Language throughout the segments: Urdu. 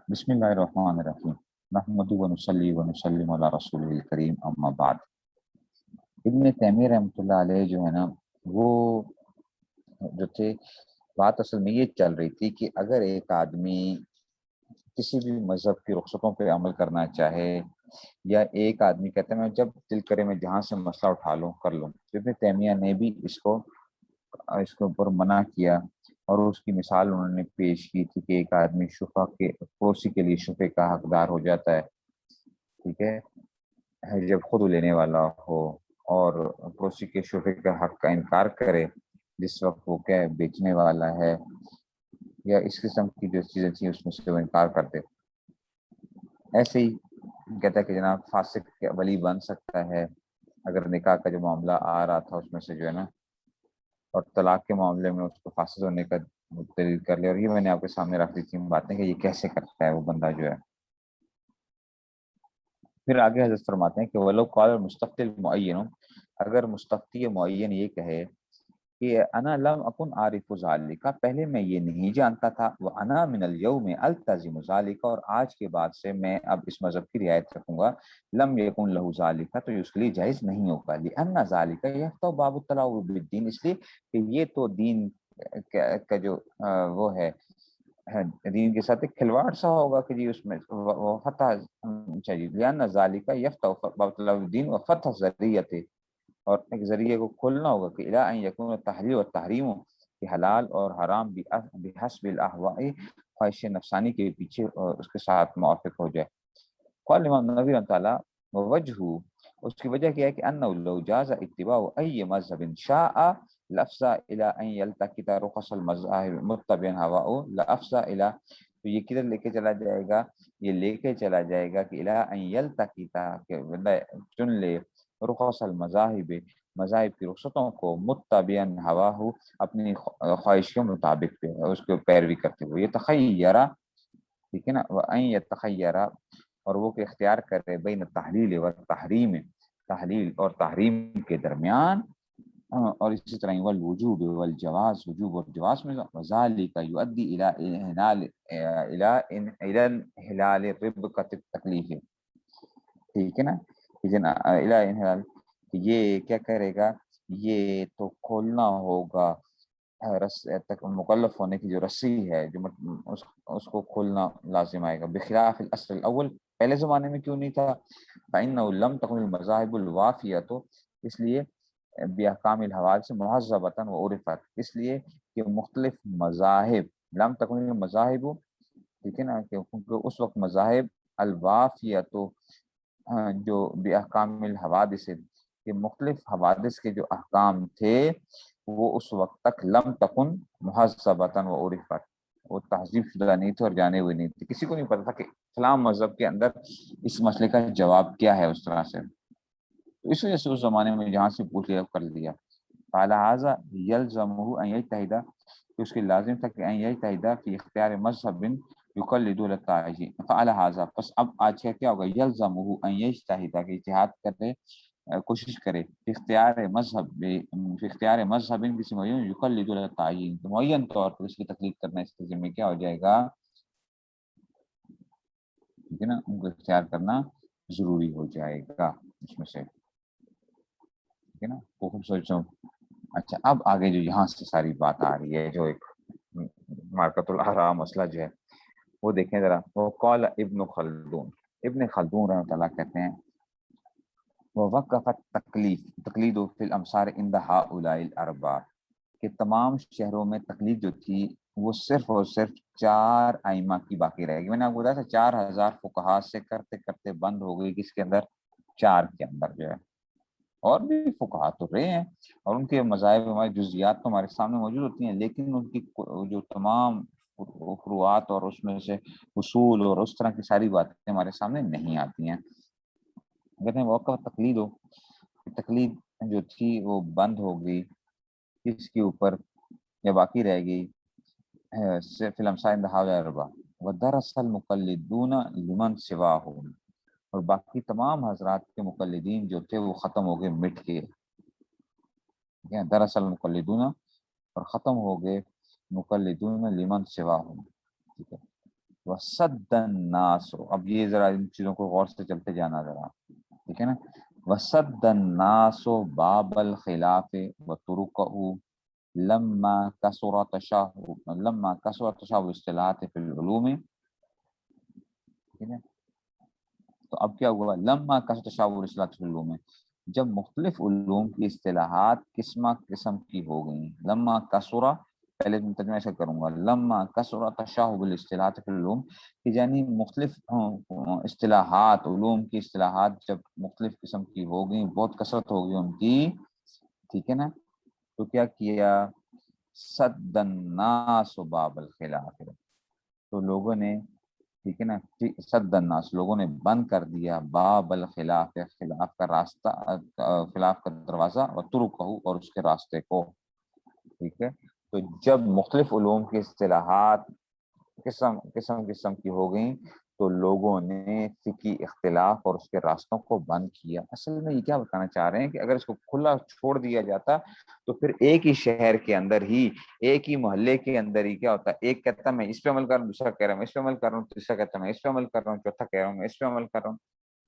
بسم اللہ الرحمن الرحیم نحمد و نصلی و نسلم علی رسول الکریم اما بعد۔ ابن تیمیہ رحمۃ اللہ علیہ جو ہے نا، وہ جو تھے، بات اصل میں یہ چل رہی تھی کہ اگر ایک آدمی کسی بھی مذہب کی رخصتوں پہ عمل کرنا چاہے، یا ایک آدمی کہتا ہے میں جب دل کرے میں جہاں سے مسئلہ اٹھا لوں کر لوں، ابن تیمیہ نے بھی اس کے اوپر منع کیا، اور اس کی مثال انہوں نے پیش کی تھی کہ ایک آدمی شفا کے پڑوسی کے لیے شفے کا حقدار ہو جاتا ہے، ٹھیک ہے، جب خود لینے والا ہو اور پڑوسی کے شفے کا حق کا انکار کرے جس وقت وہ کیا بیچنے والا ہے، یا اس قسم کی جو چیزیں تھیں اس میں سے وہ انکار کرتے۔ ایسے ہی کہتا ہے کہ جناب فاسق کے ولی بن سکتا ہے اگر نکاح کا جو معاملہ آ رہا تھا اس میں سے جو ہے نا، اور طلاق کے معاملے میں اس کو فاسد ہونے کا دلیل کر لیا، اور یہ میں نے آپ کے سامنے رکھ دی تھی باتیں کہ یہ کیسے کرتا ہے وہ بندہ جو ہے۔ پھر آگے حضرت فرماتے ہیں کہ ولو قال المستفتی المعین، اگر مستفتی معین یہ کہے کہ انا لم اکن عارف ذالک، پہلے میں یہ نہیں جانتا تھا، وانا من الیوم التزم ذالک، اور آج کے بعد سے میں اب اس مذہب کی رعایت رکھوں گا، لم یکن لہ ذالک، تو یہ اس کے لیے جائز نہیں ہوگا، لان ذالک یفتح باب التلاعب بالدین، اس لیے کہ یہ تو دین کا جو وہ ہے دین کے ساتھ ایک کھلواڑ سا ہوگا کہ جی اس میں فتح چاہیے، لان ذالک یفتح باب التلاعب بالدین و فتح ذریعت، اور ایک ذریعے کو کھولنا ہوگا کہ الی ان یکون التحلیل والتحریم، کہ حلال اور حرام بحسب الاہواء، خواہش نفسانی کے پیچھے اور اس کے ساتھ موافق ہو جائے۔ قال امام نووی رحمۃ اللہ ووجہ، اس کی وجہ کیا ہے کہ انه لو جاز اتباع اي مذهب شاء لافضى الى ان يلتقط رخص المذاهب متبعا هواه لافضى الى، تو یہ کدھر لے کے چلا جائے گا، یہ لے کے چلا جائے گا کہ الى ان يلتقط، کہ بندہ چن لے رخص المذاہب، مذاہب کی رخصتوں کو متبعا ہواہ، اپنی خواہش کے مطابق پہ اس کو پیروی کرتے ہوئے، یہ تخیرہ، ٹھیک ہے نا، وان یتخیرہ، اور وہ کہ اختیار کرے بین تحلیل و تحریم، تحلیل اور تحریم کے درمیان، اور اسی طرح والوجوب والجواز، وجوب اور جواز میں، وذالک یؤدی الی انحلال الی انحلال ربقۃ التکلیف، ٹھیک ہے نا، الی انحلال، یہ کیا کرے گا، یہ تو کھولنا ہوگا تک مکلف ہونے کی جو رسی ہے، جو اس کو کھولنا لازم آئے گا، بخلاف الاصل الاول، پہلے زمانے میں کیوں نہیں تھا، فإنه لم تكن المذاهب الوافیہ، اس لیے باحکام الحوادث مہذبۃ وعرفت، اس لیے کہ مختلف مذاہب، لم تكن المذاہب، ٹھیک ہے نا، کہ اس وقت مذاہب الوافیہ، جو باحکام الحوادث، کہ مختلف حوادث کے جو احکام تھے وہ اس وقت تک لم تکن مہذبۃ وعرفت، وہ تہذیب شدہ نہیں تھے اور جانے ہوئے نہیں تھے، کسی کو نہیں پتا تھا کہ اسلام مذہب کے اندر اس مسئلے کا جواب کیا ہے اس طرح سے، تو اس وجہ سے اس زمانے میں جہاں سے پوچھ لیا کر دیا، فلہذا یلزمہ ان یجتہد، کہ اس کے لازم تھا کہ ان یجتہد فی اختیار مذہب یقلد التعین، فلہذا پس اب آج کیا ہوگا، یلزمہ ان یجتہد، کہ اجتہاد کرے، کوشش کرے، فی اختیار مذہب کسی معین، یقلد التعین، تو معین طور پر اس کی تقلید کرنا اس کے ذمہ کیا ہو جائے گا، ٹھیک ہے نا، ان کو اختیار کرنا ضروری ہو جائے گا اس میں سے، ٹھیک ہے نا، وہ خوب سوچو۔ اچھا اب آگے جو یہاں سے ساری بات آ رہی ہے، جو ایک مارکت الاحرام مسئلہ جو ہے وہ دیکھیں ذرا، وہ قال ابن خلدون، ابن خلدون رحمۃ اللہ کہتے ہیں، ووقفت تقلید فی الامصار عند هؤلاء الاربعہ، کہ تمام شہروں میں تقلید جو تھی وہ صرف اور صرف 4 ائمہ کی باقی رہے گی، میں نے آپ کو بتایا تھا 4000 فقہا سے کرتے کرتے بند ہو گئی کس کے اندر، 4 کے اندر جو ہے، اور بھی فقہا تو رہے ہیں اور ان کے مذاہب ہماری جزیات تو ہمارے سامنے موجود ہوتی ہیں، لیکن ان کی جو تمام فروعات اور اس میں سے اصول اور اس طرح کی ساری باتیں ہمارے سامنے نہیں آتی ہیں، کہتے ہیں موقع تقلید ہو، تقلید جو تھی وہ بند ہو گئی، اس کے اوپر یا باقی رہ گئی، فی الامثال الاربعہ، ودرس المقلدون لمن سواهم، اور باقی تمام حضرات کے مقلدین جو تھے وہ ختم ہو گئے، مٹ کے، دراصل مقلدون، اور ختم ہو گئے مقلدون لمن سواهم، ٹھیک ہے، وَصَدَّ النَّاسُ، اب یہ ذرا ان چیزوں کو غور سے چلتے جانا ذرا، ٹھیک ہے نا. وَصَدَّ النَّاسُ بَابَ الْخِلَافِ وَطُرُقَهُ لما کثر تشابہ اصطلاحات فی العلوم، ٹھیک ہے. تو اب کیا ہوا، لما کثرت تشابہ اصطلاحات فی العلوم، جب مختلف علوم کی اصطلاحات قسم قسم کی ہو گئیں. لما کثرہ، پہلے میں ترجمہ ایسا کروں گا، لما کثرت تشابہ الاصطلاحات فی العلوم، کہ یعنی مختلف اصطلاحات، علوم کی اصطلاحات جب مختلف قسم کی ہو گئیں، بہت کثرت ہو گئی ان کی، ٹھیک ہے نا. تو کیا کیا، سد الناس باب الخلاف، تو لوگوں نے، ٹھیک ہے نا، سد الناس، لوگوں نے بند کر دیا باب الخلاف، خلاف کا راستہ، خلاف کا دروازہ، اور طرقہ، اور اس کے راستے کو، ٹھیک ہے. تو جب مختلف علوم کی اصطلاحات قسم قسم قسم کی ہو گئیں، تو لوگوں نے فقہی اختلاف اور اس کے راستوں کو بند کیا. اصل میں یہ کیا بتانا چاہ رہے ہیں کہ اگر اس کو کھلا چھوڑ دیا جاتا تو پھر ایک ہی شہر کے اندر ہی، ایک ہی محلے کے اندر ہی کیا ہوتا ہے، ایک کہتا میں اس پہ عمل کر رہا ہوں، دوسرا کہہ رہا ہوں اس پہ عمل کر رہا ہوں، تیسرا کہتا میں اس پہ عمل کر رہا ہوں، چوتھا کہہ رہا ہوں میں اس پہ عمل کر رہا ہوں.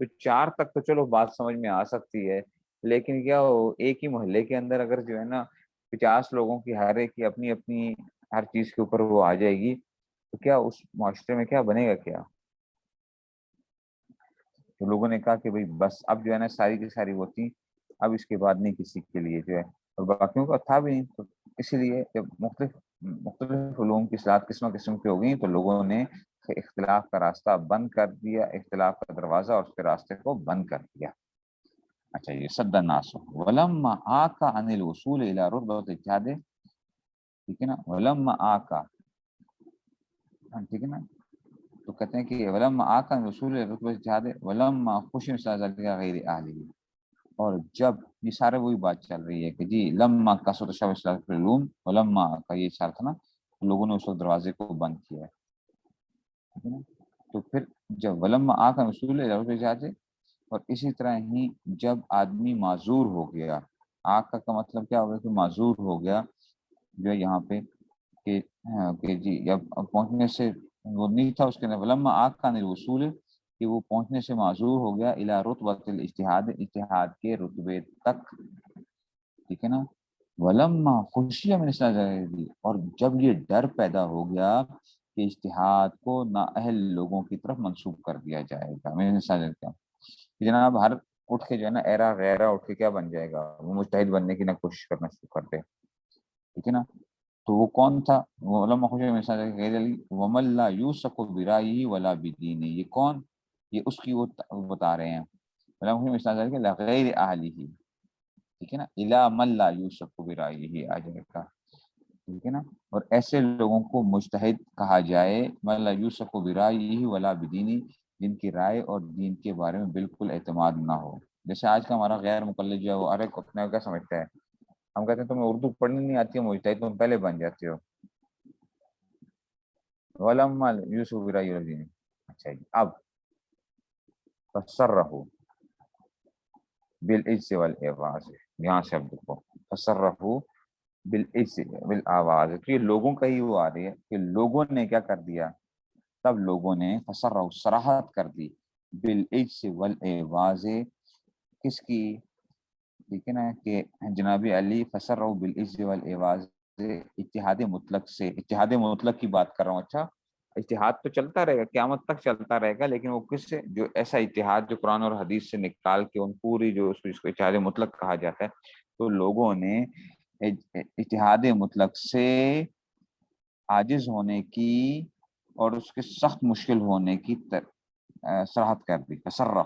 تو 4 تک تو چلو بات سمجھ میں آ سکتی ہے، لیکن کیا ہو، ایک ہی محلے کے اندر اگر جو ہے نا 50 لوگوں کی ہر ایک کی اپنی اپنی ہر چیز کے اوپر وہ آ جائے گی، تو کیا اس معاشرے میں کیا بنے گا کیا. تو لوگوں نے کہا کہ بھئی بس اب جو ہے نا ساری کی ساری وہ تھی، اب اس کے بعد نہیں کسی کے لیے جو ہے، اور باقیوں کا تھا بھی نہیں. تو اسی لیے جب مختلف علوم کی اصطلاحات قسم قسم کی ہو گئی، تو لوگوں نے اختلاف کا راستہ بند کر دیا، اختلاف کا دروازہ اور اس کے راستے کو بند کر دیا. اچھا، یہ سد الناس ولما آکا عن الوصول الى رتبۃ الاجتہاد، ٹھیک ہے نا، ولما آکا، ٹھیک ہے نا. تو کہتے ہیں کہ ولما آکا عن الوصول الى رتبۃ الاجتہاد ولما خشی مثل ذلك غیر اہلہ، اور جب یہ سارے وہی بات چل رہی ہے کہ جی لما کثرت تشابہ اصطلاحات فی العلوم، ولما کا یہ اشارہ تھا نا، لوگوں نے اس وقت دروازے کو بند کیا ہے، ٹھیک ہے نا. تو پھر جب ولما آکا رسول الى رتبۃ الاجتہاد، اور اسی طرح ہی جب آدمی معذور ہو گیا، آقا کا مطلب کیا ہوگا کہ معذور ہو گیا جو ہے یہاں پہ کہ جی جب پہنچنے سے وہ نہیں تھا اس کے اندر، ولما آقا عن الوصول، کہ وہ پہنچنے سے معذور ہو گیا الی رتبۃ الاجتہاد، اجتہاد کے رتبے تک، ٹھیک ہے نا. ولما خشی من اصطلاح، اور جب یہ ڈر پیدا ہو گیا کہ اجتہاد کو نااہل لوگوں کی طرف منسوب کر دیا جائے گا، میں نے کیا جناب ہر اٹھ کے جو ہے نا ایرا غیرہ اٹھ کے کیا بن جائے گا، وہ مجتہد بننے کی نہ کوشش کرنا شروع کر دے، ٹھیک ہے نا. تو وہ کون تھا، وہ علماء خشوع مثال غیر علی ومن لا یوثق برائیہ ولا بدینہ، یہ کون، یہ اس کی وہ بتا رہے ہیں، علماء خشوع مثال غیر اہلہ، ٹھیک ہے نا، الا من لا یوثق برائیہ آ جائے گا، ٹھیک ہے نا. اور ایسے لوگوں کو مجتہد کہا جائے، من لا یوثق برائیہ ولا بدینہ، جن کی رائے اور دین کے بارے میں بالکل اعتماد نہ ہو. جیسے آج کا ہمارا غیر مقلد جو ہے وہ ارے اپنے کیا سمجھتا ہے، ہم کہتے ہیں تمہیں اردو پڑھنی نہیں آتی ہے مجتہد تم پہلے بن جاتے ہو، ولما یوسف برائیہ ولا بدینہ. اچھا جی، اب فسرہ بالعجز والآواز، یہاں سے اب دیکھو فسرہ بالعجز بالآواز، تو یہ لوگوں کا ہی وہ آ رہی ہے کہ لوگوں نے کیا کر دیا، تب لوگوں نے فسرہ صراحت کر دی بالعجز والآواز، کس کی، ٹھیک ہے نا، کہ جناب علی فسرہ بالعجز والآواز، اتحاد مطلق سے، اتحاد مطلق کی بات کر رہا ہوں. اچھا، اتحاد تو چلتا رہے گا قیامت تک چلتا رہے گا، لیکن وہ کس سے، جو ایسا اتحاد جو قرآن اور حدیث سے نکال کے ان پوری جو اس کو اتحاد مطلق کہا جاتا ہے. تو لوگوں نے اتحاد مطلق سے عاجز ہونے کی اور اس کے سخت مشکل ہونے کی صراحت کر دی. فسرہ،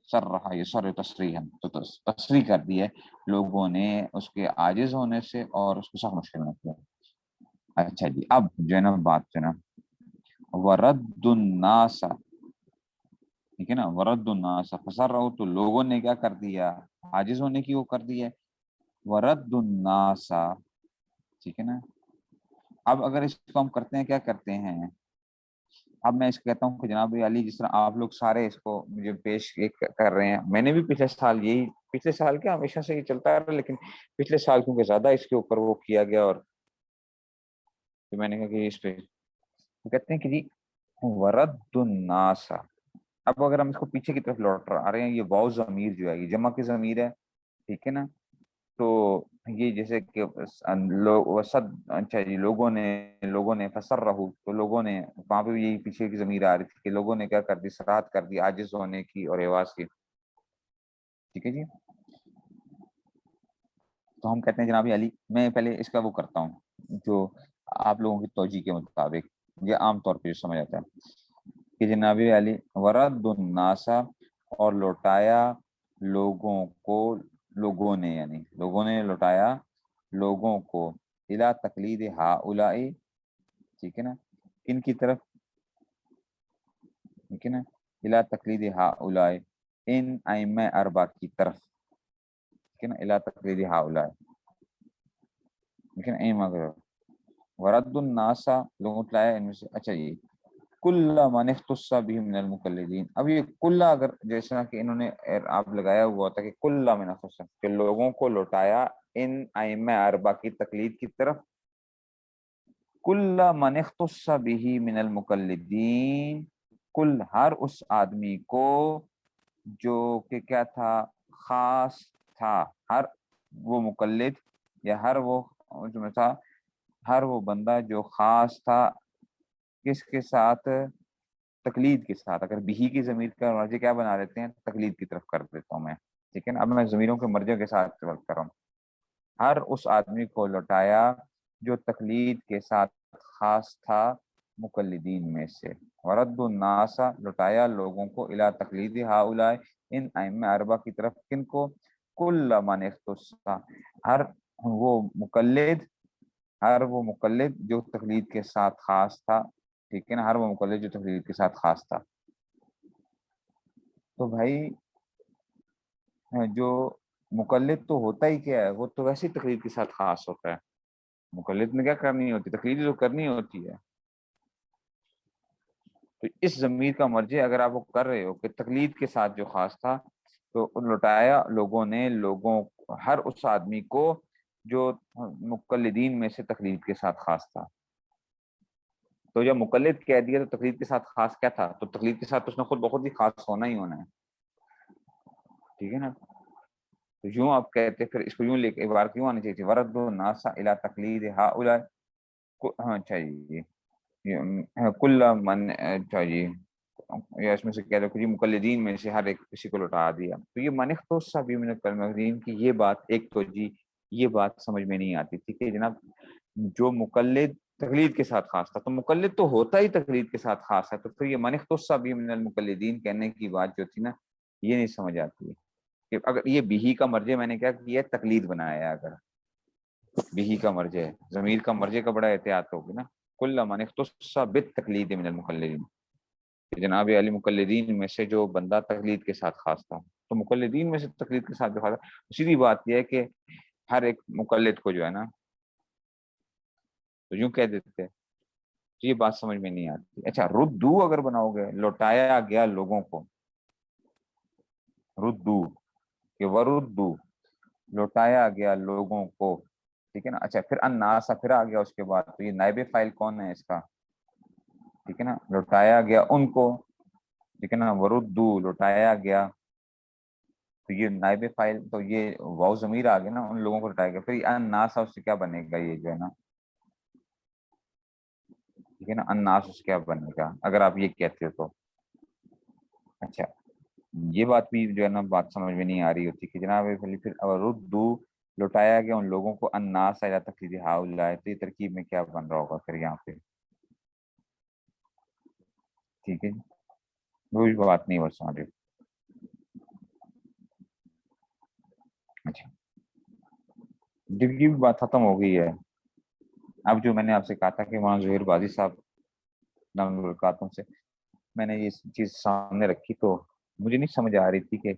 سرہ یسر تصریحا، تو تصریح کر دی ہے لوگوں نے اس کے عاجز ہونے سے اور اس کو سخت مشکل ہونے سے. اچھا جی، اب جو ہے نا بات جو ہے نا ورد الناس، ٹھیک ہے نا، ورد الناس فسرہ، تو لوگوں نے کیا کر دیا، عاجز ہونے کی وہ کر دی ہے، ورد الناس، ٹھیک ہے نا. اب اگر اس کو ہم کرتے ہیں، کیا کرتے ہیں، اب میں اس کو کہتا ہوں کہ جناب علی جس طرح آپ لوگ سارے اس کو مجھے پیش کر رہے ہیں، میں نے بھی پچھلے سال یہی، پچھلے سال کیا ہمیشہ سے یہ چلتا رہا، لیکن پچھلے سال کیونکہ زیادہ اس کے اوپر وہ کیا گیا، اور میں نے کہا کہ اس پہ تو کہتے ہیں کہ جی ورد الناس، اب اگر ہم اس کو پیچھے کی طرف لوٹ آ رہے ہیں، یہ واو ضمیر جو ہے یہ جمع کی ضمیر ہے، ٹھیک ہے نا، تو یہ جیسے کہ لوگ وسد، اچھا جی، لوگوں نے فسر رہو، تو لوگوں نے وہاں پہ بھی یہی پیچھے کی ضمیر آ رہی تھی کہ لوگوں نے کیا کر دی، سرات کر دی عاجز ہونے کی اور عوض کی، ٹھیک ہے جی۔ تو ہم کہتے ہیں جناب علی، میں پہلے اس کا وہ کرتا ہوں جو آپ لوگوں کی توجہ کے مطابق یہ عام طور پہ جو سمجھ آتا ہے کہ جناب علی ورد الناسا، اور لوٹایا لوگوں کو، لوگوں نے یعنی لوگوں نے لوٹایا لوگوں کو، الا تقلید ہاؤلائی، ٹھیک ہے نا، کن کی طرف، ٹھیک ہے نا، الا تقلید ہاؤلائی، ان ائمہ اربع کی طرف، ٹھیک ہے نا، الا تقلید ہاؤلائی، ٹھیک ہے نا، ائمہ کی طرف، ورد الناسا، لوگوں لوٹایا ان میں سے، اچھا جی، کل من اختص به من المقلدین، اب یہ کل اگر جیسا کہ انہوں نے آپ لگایا ہوا تھا کہ کل من اختص، کہ لوگوں کو لوٹایا ان ائمہ اربع کی تقلید کی طرف، کل من اختص به من المقلدین، کل ہر اس آدمی کو جو کہ کیا تھا، خاص تھا، ہر وہ مقلد یا ہر وہ جو میں تھا، ہر وہ بندہ جو خاص تھا کس کے ساتھ، تقلید کے ساتھ، اگر بہی کی ضمیر کا مرجع کیا بنا دیتے ہیں، تقلید کی طرف کر دیتا ہوں میں، ٹھیک ہے نا، اب میں ضمیروں کے مرجع کے ساتھ ورک کر رہا ہوں، ہر اس آدمی کو لوٹایا جو تقلید کے ساتھ خاص تھا مقلدین میں سے، ورد الناس، لوٹایا لوگوں کو، الی تقلید ہؤلاء، ان ائمہ اربع کی طرف، کن کو، کل من اختص، ہر وہ مقلد، ہر وہ مقلد جو تقلید کے ساتھ خاص تھا، ٹھیک ہے نا، ہر وہ مقلد جو تقلید کے ساتھ خاص تھا، تو بھائی جو مقلد تو ہوتا ہی کیا ہے، وہ تو ویسی تقلید کے ساتھ خاص ہوتا ہے، مقلد نے کیا کرنی ہوتی ہے، تقلید جو کرنی ہوتی ہے، تو اس ضمیر کا مرجع اگر آپ وہ کر رہے ہو کہ تقلید کے ساتھ جو خاص تھا، تو لوٹایا لوگوں نے لوگوں، ہر اس آدمی کو جو مقلدین میں سے تقلید کے ساتھ خاص تھا، تو جب مقلد کہہ دیا تو تقلید کے ساتھ خاص کیا تھا، تو تقلید کے ساتھ اس نے خود بخود ہی خاص ہونا ہی ہونا ہے، ٹھیک ہے نا، تو یوں آپ کہتے پھر اس کو یوں لے کے عبارت کیوں آنی چاہیے تھی، ورد الناس الی تقلید ہؤلاء، ہاں اچھا جی، کل من، اچھا جی، یا اس میں سے کہہ دو کہ مقلدین میں سے ہر ایک کسی کو لوٹا دیا، تو یہ من اختص به من المقلدین کی یہ بات ایک تو جی یہ بات سمجھ میں نہیں آتی، ٹھیک ہے جناب، جو مقلد تقلید کے ساتھ خاص تھا، تو مقلد تو ہوتا ہی تقلید کے ساتھ خاص ہے، تو پھر یہ من اختص به من المقلدین کہنے کی بات جو تھی نا، یہ نہیں سمجھ آتی ہے کہ اگر یہ بیہی کا مرجع میں نے کیا کیا ہے، تقلید بنایا ہے، اگر بیہی کا مرجع ہے، ضمیر کا مرجع کا بڑا احتیاط ہوگی نا، کل من اختص بالتقلید من المقلدین، کہ جناب علی مقلدین میں سے جو بندہ تقلید کے ساتھ خاص تھا، تو مقلدین میں سے تقلید کے ساتھ جو خاص تھا، سیدھی بات یہ ہے کہ ہر ایک مقلد کو جو ہے نا، تو یوں کہہ دیتے، تو یہ بات سمجھ میں نہیں آتی، اچھا ردو اگر بناؤ گے، لوٹایا گیا لوگوں کو، ردو کہ وردو، لوٹایا گیا لوگوں کو، ٹھیک ہے نا، اچھا پھر الناس پھر آ گیا اس کے بعد، تو یہ نائب فاعل کون ہے اس کا، ٹھیک ہے نا، لوٹایا گیا ان کو، ٹھیک ہے نا، وردو لوٹایا گیا، تو یہ نائب فاعل، تو یہ واو ضمیر آ گیا نا، ان لوگوں کو لوٹایا گیا، پھر الناس اس سے کیا بنے گا، یہ جو ہے نا، ٹھیک ہے نا، الناس اس سے کیا بنے گا اگر آپ یہ کہتے ہو تو، اچھا یہ بات بھی جو ہے نا بات سمجھ میں نہیں آ رہی ہوتی کہ جناب پھر ردو، لوٹایا گیا ان لوگوں کو، الناس الی تقلید ہؤلاء، تو یہ ترکیب میں کیا بن رہا ہوگا پھر یہاں پہ، ٹھیک ہے جی، وہی بات نہیں بس سمجھ، اچھا جب کی بھی بات ختم ہو گئی ہے، اب جو میں نے آپ سے کہا تھا کہ وہاں ظہیر بازی صاحب نام برکاتوں سے میں نے یہ چیز سامنے رکھی، تو مجھے نہیں سمجھ آ رہی تھی کہ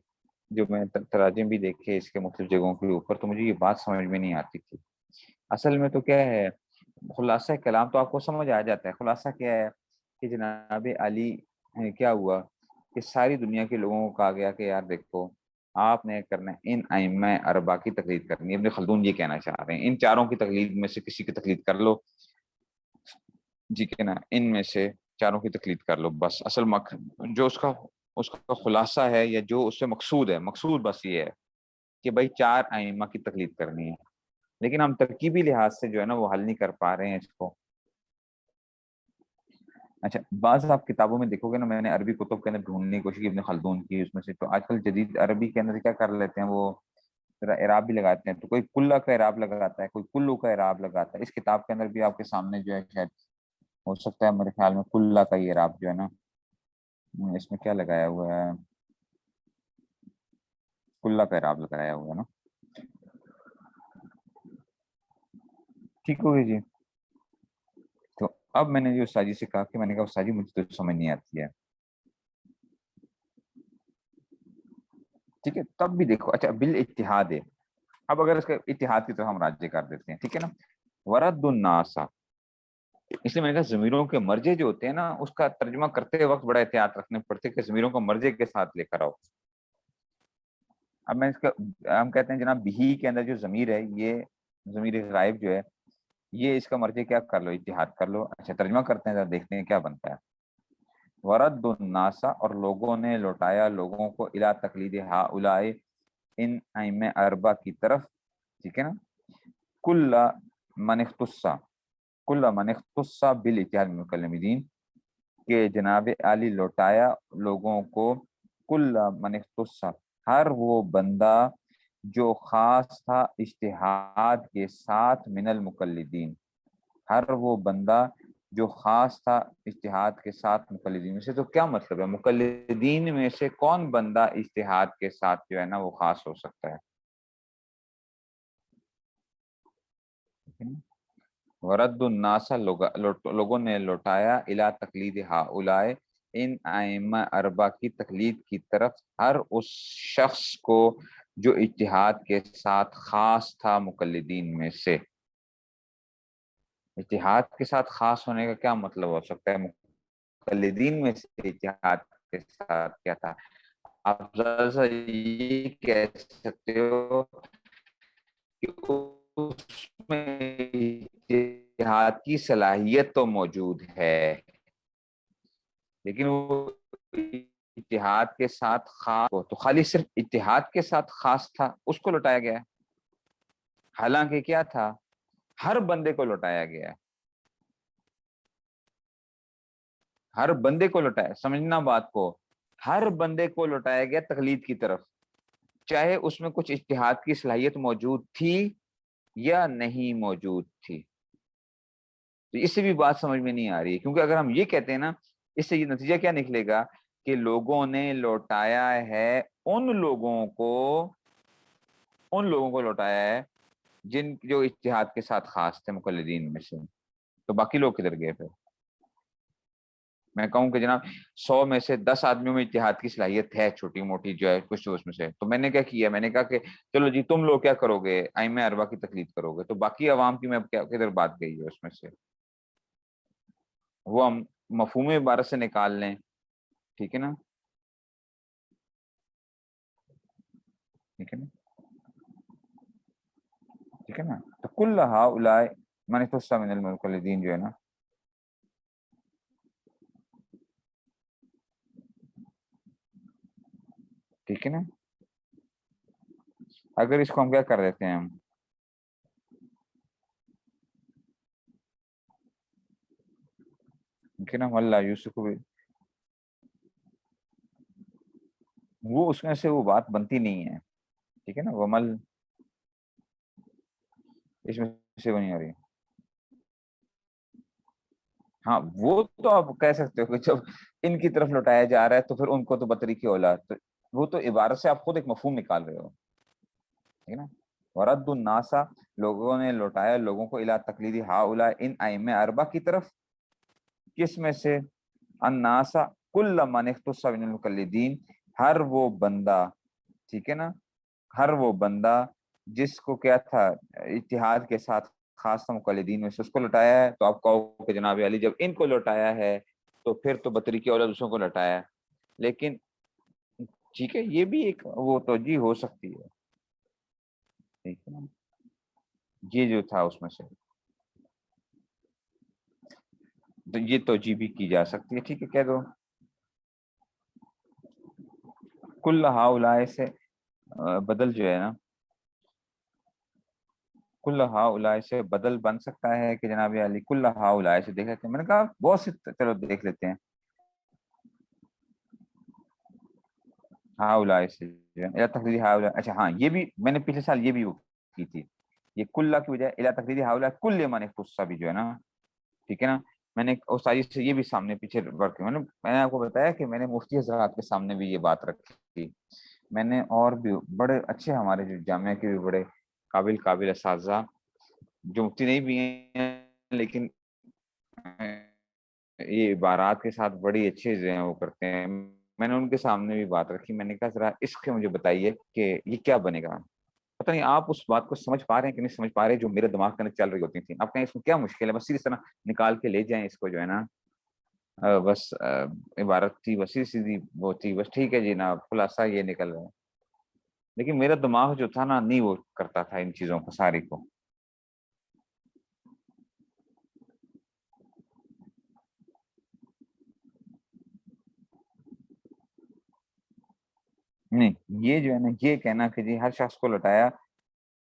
جو میں تراجم بھی دیکھے اس کے مختلف جگہوں کے اوپر، تو مجھے یہ بات سمجھ میں نہیں آتی تھی، اصل میں تو کیا ہے، خلاصہ کلام تو آپ کو سمجھ آ جاتا ہے، خلاصہ کیا ہے کہ جناب علی کیا ہوا کہ ساری دنیا کے لوگوں کو کہا گیا کہ یار دیکھو آپ نے کرنا ہے ان ائمہ اربع کی تقلید کرنی ہے، ابن خلدون یہ کہنا چاہ رہے ہیں ان چاروں کی تقلید میں سے کسی کی تقلید کر لو، جی کہ نا، ان میں سے چاروں کی تقلید کر لو بس. اصل جو اس کا خلاصہ ہے یا جو اس سے مقصود ہے، مقصود بس یہ ہے کہ بھائی 4 ائمہ کی تقلید کرنی ہے. لیکن ہم ترکیبی لحاظ سے جو ہے نا وہ حل نہیں کر پا رہے ہیں اس کو. اچھا، بعض آپ کتابوں میں دیکھو گے نا، میں نے عربی کتب کے اندر ڈھونڈنے کی کوشش کی ابن خلدون کی، اس میں سے تو آج کل جدید عربی کے اندر کیا کر لیتے ہیں وہ ذرا اعراب بھی لگاتے ہیں. تو کوئی کلہ کا اعراب لگاتا ہے، کوئی کلو کا اعراب لگاتا ہے. اس کتاب کے اندر بھی آپ کے سامنے جو ہے شاید ہو سکتا ہے میرے خیال میں کلہ کا یہ اعراب جو ہے نا اس میں کیا لگایا ہوا ہے، کلہ کا اعراب لگایا ہوا ہے نا. ٹھیک ہوگی جی. تو اب میں نے جو استاد جی سے کہا کہ میں نے کہا استاد جی مجھے تو سمجھ نہیں آتی ہے. ٹھیک ہے، تب بھی دیکھو. اچھا بالاتحاد ہے. اب اگر اس کے اتحاد کی طرف ہم راجع کر دیتے ہیں، ٹھیک ہے نا. ورد الناسا، اس لیے میں نے کہا ضمیروں کے مرجے جو ہوتے ہیں نا اس کا ترجمہ کرتے وقت بڑا احتیاط رکھنے پڑتے کہ ضمیروں کو مرجے کے ساتھ لے کر آؤ. اب میں اس کا ہم کہتے ہیں جناب بہی کے اندر جو ضمیر ہے یہ ضمیر غائب جو ہے یہ اس کا مرجع کیا کر لو، اتحاد کر لو. اچھا ترجمہ کرتے ہیں، ذرا دیکھتے ہیں کیا بنتا ہے. ورد الناسا، اور لوگوں نے لوٹایا لوگوں کو الی تقلید ہؤلاء، ان ائمہ اربع کی طرف، ٹھیک ہے نا. کل من اختص، کل من اختص بالاتحاد المکلمین، کہ جناب علی لوٹایا لوگوں کو کل من اختص، ہر وہ بندہ جو خاص تھا اجتہاد کے ساتھ من المقلدین، ہر وہ بندہ جو خاص تھا اجتہاد کے ساتھ مقلدین میں سے. تو کیا مطلب ہے مقلدین میں سے کون بندہ اجتہاد کے ساتھ جو ہے نا وہ خاص ہو سکتا ہے. ورد الناس، لوگوں نے لوٹایا الی تقلید ہؤلاء، ان ائمہ اربع کی تقلید کی طرف، ہر اس شخص کو جو اجتہاد کے ساتھ خاص تھا مقلدین میں سے. اتحاد کے ساتھ خاص ہونے کا کیا مطلب ہو سکتا ہے؟ مقلدین میں سے اتحاد کے ساتھ کیا تھا؟ آپ ذرا یہ کہہ سکتے ہو کہ اس میں اتحاد کی صلاحیت تو موجود ہے لیکن وہ اتحاد کے ساتھ خاص ہو تو خالی صرف اتحاد کے ساتھ خاص تھا اس کو لوٹایا گیا ہے. حالانکہ کیا تھا، ہر بندے کو لوٹایا گیا ہے، ہر بندے کو لوٹایا. سمجھنا بات کو، ہر بندے کو لوٹایا گیا تقلید کی طرف، چاہے اس میں کچھ اجتہاد کی صلاحیت موجود تھی یا نہیں موجود تھی. تو اس سے بھی بات سمجھ میں نہیں آ رہی ہے، کیونکہ اگر ہم یہ کہتے ہیں نا اس سے یہ نتیجہ کیا نکلے گا کہ لوگوں نے لوٹایا ہے ان لوگوں کو لوٹایا ہے جن جو اجتہاد کے ساتھ خاص تھے مقلدین میں سے. تو باقی لوگ کدھر گئے پھر؟ میں کہوں کہ جناب 100 میں سے 10 آدمیوں میں اتحاد کی صلاحیت ہے چھوٹی موٹی جو ہے کچھ اس میں سے، تو میں نے کیا کیا، میں نے کہا کہ چلو جی تم لوگ کیا کرو گے، ائمہ اربعہ کی تقلید کرو گے. تو باقی عوام کی میں اب کدھر بات گئی ہے اس میں سے؟ وہ ہم مفہوم عبارت سے نکال لیں، ٹھیک ہے نا، ٹھیک ہے نا، ٹھیک ہے نا. تو کل ہؤلاء من اختص من المقلدین جو ہے نا، ٹھیک ہے نا. اگر اس کو ہم کیا کر دیتے ہیں، ہم ٹھیک ہے نا، واللہ یوسف بھی وہ اس میں سے وہ بات بنتی نہیں ہے، ٹھیک ہے نا. وہ عمل اس میں سے وہ نہیں ہو رہی. ہاں وہ تو آپ کہہ سکتے ہو کہ جب ان کی طرف لوٹایا جا رہا ہے تو پھر ان کو تو بطریق اولاد، تو وہ تو عبارت سے آپ خود ایک مفہوم نکال رہے ہو، ٹھیک ہے نا. ورد الناسا، لوگوں نے لوٹایا لوگوں کو الی تقلید ہؤلاء، ان ائمہ اربعہ کی طرف، کس میں سے؟ الناسا کل من اختص من المقلدین، ہر وہ بندہ، ٹھیک ہے نا، ہر وہ بندہ جس کو کیا تھا اتحاد کے ساتھ خاص تھا مقلدین میں سے، اس کو لوٹایا ہے. تو آپ کہو کہ جناب علی جب ان کو لوٹایا ہے تو پھر تو بطریق اولاد دوسروں کو لوٹایا ہے. لیکن ٹھیک ہے یہ بھی ایک وہ توجہ ہو سکتی ہے، ٹھیک ہے نا. یہ جو تھا اس میں سے تو یہ توجیہ بھی کی جا سکتی ہے، ٹھیک ہے، کہہ دو کل ہاؤلائے سے بدل جو ہے نا، کل ہاؤلائے سے بدل بن سکتا ہے کہ جناب علی کل ہاؤلائے سے دیکھا کہ میں نے کہا بہت سے، چلو دیکھ لیتے ہیں ہاؤلائے سے جو ہے الا تقدیری ہاؤلائے، اچھا ہاں یہ بھی میں نے پچھلے سال یہ بھی کی تھی، یہ کل کی بجائے الا تقدیری ہاؤلائے کل من اختص بھی جو ہے نا، ٹھیک ہے نا، میں نے استاذی سے یہ بھی سامنے پیچھے بڑھ کے میں نے آپ کو بتایا کہ میں نے مفتی حضرات کے سامنے بھی یہ بات رکھی تھی، میں نے اور بھی بڑے اچھے ہمارے جو جامعہ کے بھی بڑے قابل اساتذہ جو مفتی نہیں بھی ہیں لیکن یہ عبارات کے ساتھ بڑی اچھے جو ہیں وہ کرتے ہیں، میں نے ان کے سامنے بھی بات رکھی، میں نے کہا ذرا اس کے مجھے بتائیے کہ یہ کیا بنے گا، پتہ نہیں آپ اس بات کو سمجھ پا رہے ہیں کہ نہیں سمجھ پا رہے جو میرے دماغ کے اندر چل رہی ہوتی تھی، آپ کہیں اس میں کیا مشکل ہے، بس سیدھی طرح نکال کے لے جائیں اس کو جو ہے نا، بس عبارت تھی بس سیدھی وہ تھی بس، ٹھیک ہے جی نا خلاصہ یہ نکل رہا ہے، لیکن میرا دماغ جو تھا نا نہیں وہ کرتا تھا ان چیزوں کو ساری کو، نہیں یہ جو ہے نا یہ کہنا کہ جی ہر شخص کو لوٹایا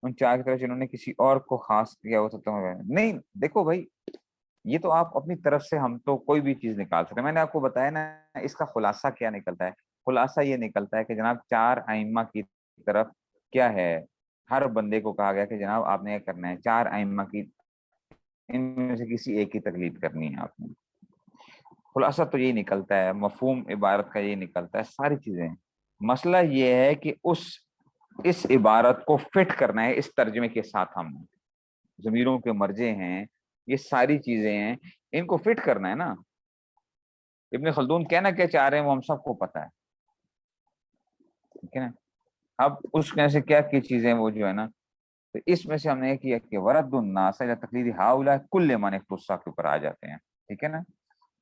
ان چار کی طرف جنہوں نے کسی اور کو خاص کیا ہو سکتا ہے، نہیں دیکھو بھائی یہ تو آپ اپنی طرف سے ہم تو کوئی بھی چیز نکال سکتے ہیں، میں نے آپ کو بتایا نا اس کا خلاصہ کیا نکلتا ہے، خلاصہ یہ نکلتا ہے کہ جناب چار ائمہ کی طرف کیا ہے، ہر بندے کو کہا گیا کہ جناب آپ نے یہ کرنا ہے، چار ائمہ کی ان میں سے کسی ایک کی تقلید کرنی ہے آپ نے، خلاصہ تو یہی نکلتا ہے، مفہوم عبارت کا یہ نکلتا ہے ساری چیزیں، مسئلہ یہ ہے کہ اس عبارت کو فٹ کرنا ہے اس ترجمے کے ساتھ، ہم ضمیروں کے مرجے ہیں یہ ساری چیزیں ہیں ان کو فٹ کرنا ہے نا، ابن خلدون کہنا کیا چاہ رہے ہیں وہ ہم سب کو پتا ہے، ٹھیک ہے نا، اب اس میں سے کیا کی چیزیں وہ جو ہے نا، تو اس میں سے ہم نے یہ کیا کہ ورد الناس یا تقلیدی ہاؤلائے کل من اختص کے اوپر آ جاتے ہیں، ٹھیک ہے نا،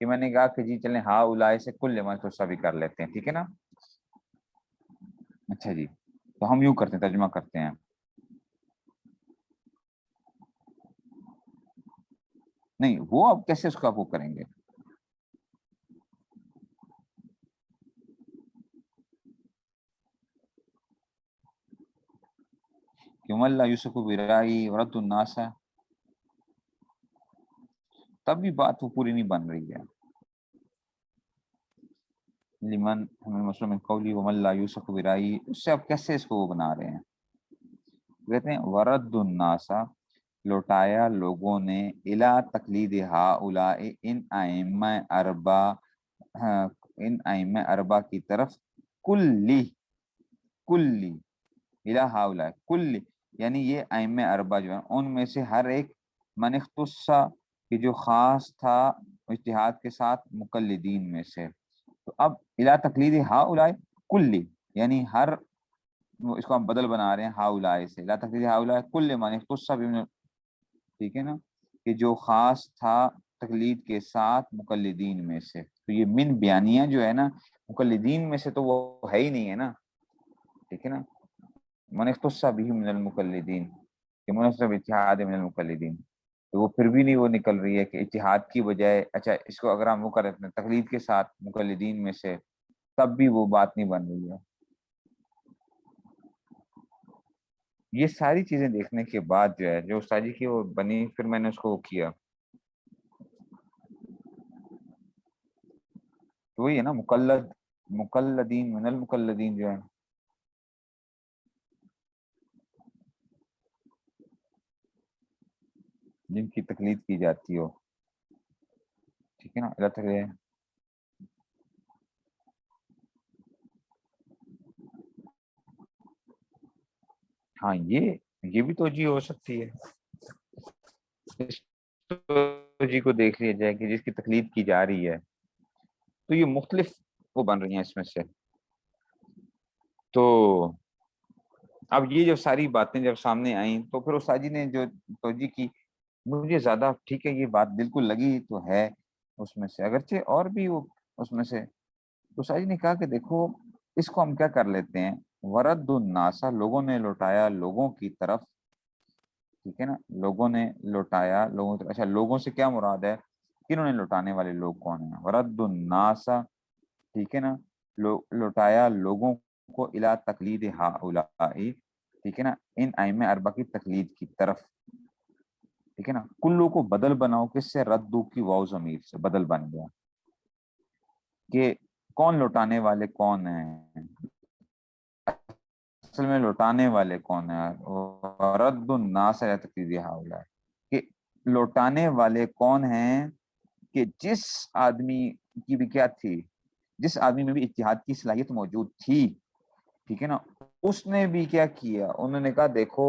کہ میں نے کہا کہ جی چلیں ہاؤلائے سے کل من اختص بھی کر لیتے ہیں، ٹھیک ہے نا، اچھا جی تو ہم یوں کرتے ہیں ترجمہ کرتے ہیں، نہیں وہ اب کیسے اس کا وہ کریں گے، کہ اللہ یوسف برائی ورد الناس، تب بھی بات وہ پوری نہیں بن رہی ہے، لمن مسلم قولی ومن لا یوسف برائی، اس سے اب کیسے اس کو وہ بنا رہے ہیں، کہتے ہیں ورد الناسا لوٹایا لوگوں نے الا تقلید ہؤلاء ان ائمہ اربع، ہاں، ان ائمہ اربع کی طرف، کلی کلی الا ہؤلاء کلی، یعنی یہ ائمہ اربع جو ہیں ان میں سے ہر ایک من اختص کہ جو خاص تھا اجتہاد کے ساتھ مقلدین میں سے، تو اب الا تقلید ہؤلاء کلی، یعنی ہر اس کو ہم بدل بنا رہے ہیں ہاؤلائے سے، لا تقدیر ہاؤلائے کل من اختص بمن، ٹھیک ہے نا، کہ جو خاص تھا تقلید کے ساتھ مقلدین میں سے، تو یہ من بیانیہ جو ہے نا مقلدین میں سے تو وہ ہے ہی نہیں ہے نا، ٹھیک ہے نا، من اختص به من المقلدین کہ منصب اتحاد من المقلدین، تو وہ پھر بھی نہیں وہ نکل رہی ہے کہ اتحاد کی بجائے، اچھا اس کو اگر ہم وہ کرتے ہیں تقلید کے ساتھ مقلدین میں سے، تب بھی وہ بات نہیں بن رہی ہے، یہ ساری چیزیں دیکھنے کے بعد جو ہے جو استاد جی کی وہ بنی، پھر میں نے اس کو وہ کیا، تو وہی ہے نا مقلدین من المقلدین جو ہے، جن کی تقلید کی جاتی ہو، ٹھیک ہے نا، اللہ تعالی، ہاں یہ بھی توجہ ہو سکتی ہے، اس توجہ کو دیکھ لیا جائے کہ جس کی تقلید کی جا رہی ہے تو یہ مختلف وہ بن رہی ہیں اس میں سے، تو اب یہ جو ساری باتیں جب سامنے آئیں تو پھر استاد جی نے جو توجہ کی مجھے زیادہ ٹھیک ہے یہ بات بالکل لگی تو ہے اس میں سے، اگرچہ اور بھی وہ اس میں سے، تو استاد جی نے کہا کہ دیکھو اس کو ہم کیا کر لیتے ہیں، ورد الناسا لوگوں نے لوٹایا لوگوں کی طرف، ٹھیک ہے نا، لوگوں نے لوٹایا لوگوں، اچھا لوگوں سے کیا مراد ہے، کنہوں نے لوٹانے والے لوگ کون ہیں؟ ورد الناس، ٹھیک ہے نا، لوٹایا لوگوں کو الا تقلید ہؤلاء، ٹھیک ہے نا، ان ائمہ اربع کی تقلید کی طرف، ٹھیک ہے نا۔ کلو کو بدل بناؤ کس سے؟ ردو کی واو ضمیر سے بدل بن گیا کہ کون لوٹانے والے کون ہیں، اصل میں لوٹانے والے کون ہیں؟ رد الناس الی تقلید ہؤلاء، کہ لوٹانے والے کون ہیں، کہ جس آدمی کی بھی کیا تھی، جس آدمی میں بھی اجتہاد کی صلاحیت موجود تھی، ٹھیک ہے نا، اس نے بھی کیا کیا، انہوں نے کہا دیکھو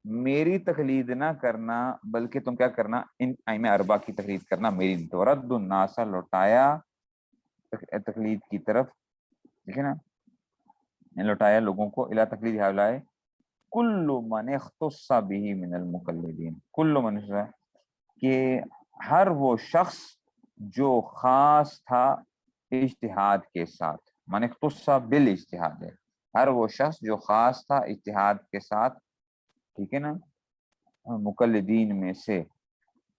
میری تقلید نہ کرنا بلکہ تم کیا کرنا، ان ائمہ اربع کی تقلید کرنا، میری۔ تو رد الناس، لوٹایا تقلید کی طرف، ٹھیک ہے نا، لوٹایا لوگوں کو الی تقلید ہؤلاء کل من اختص به من المقلدین، کل من، کہ ہر وہ شخص جو خاص تھا اجتہاد کے ساتھ، من اختص بالاجتہاد ہے، ہر وہ شخص جو خاص تھا اجتہاد کے ساتھ، ٹھیک ہے نا، مقلدین میں سے،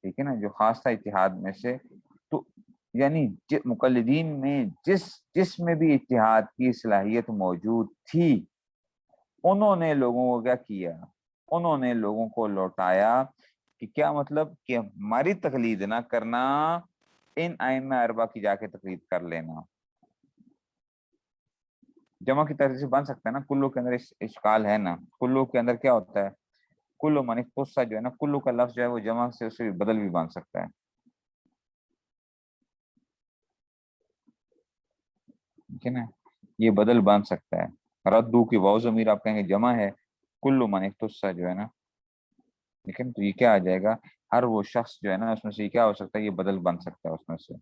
ٹھیک ہے نا، جو خاص تھا اتحاد میں سے، تو یعنی مقلدین میں جس میں بھی اتحاد کی صلاحیت موجود تھی، انہوں نے لوگوں کو کیا کیا، انہوں نے لوگوں کو لوٹایا، کہ کیا مطلب کہ ہماری تقلید نہ کرنا، ان ائمہ اربع کی جا کے تقلید کر لینا۔ جمع کی طرح سے بن سکتا ہے نا، کلو کے اندر اشکال ہے نا، کلو کے اندر کیا ہوتا ہے، کلو من اختص جو ہے نا، کلو کا لفظ جو ہے وہ جمع سے اسے بدل بھی بن سکتا ہے، ٹھیک ہے نا، یہ بدل بن سکتا ہے۔ ردو کی واو ضمیر آپ کہیں گے جمع ہے، کلو من اختص جو ہے نا، ٹھیک ہے نا، تو یہ کیا آ جائے گا، ہر وہ شخص جو ہے نا اس میں سے یہ کیا ہو سکتا ہے، یہ بدل بن سکتا ہے اس میں سے۔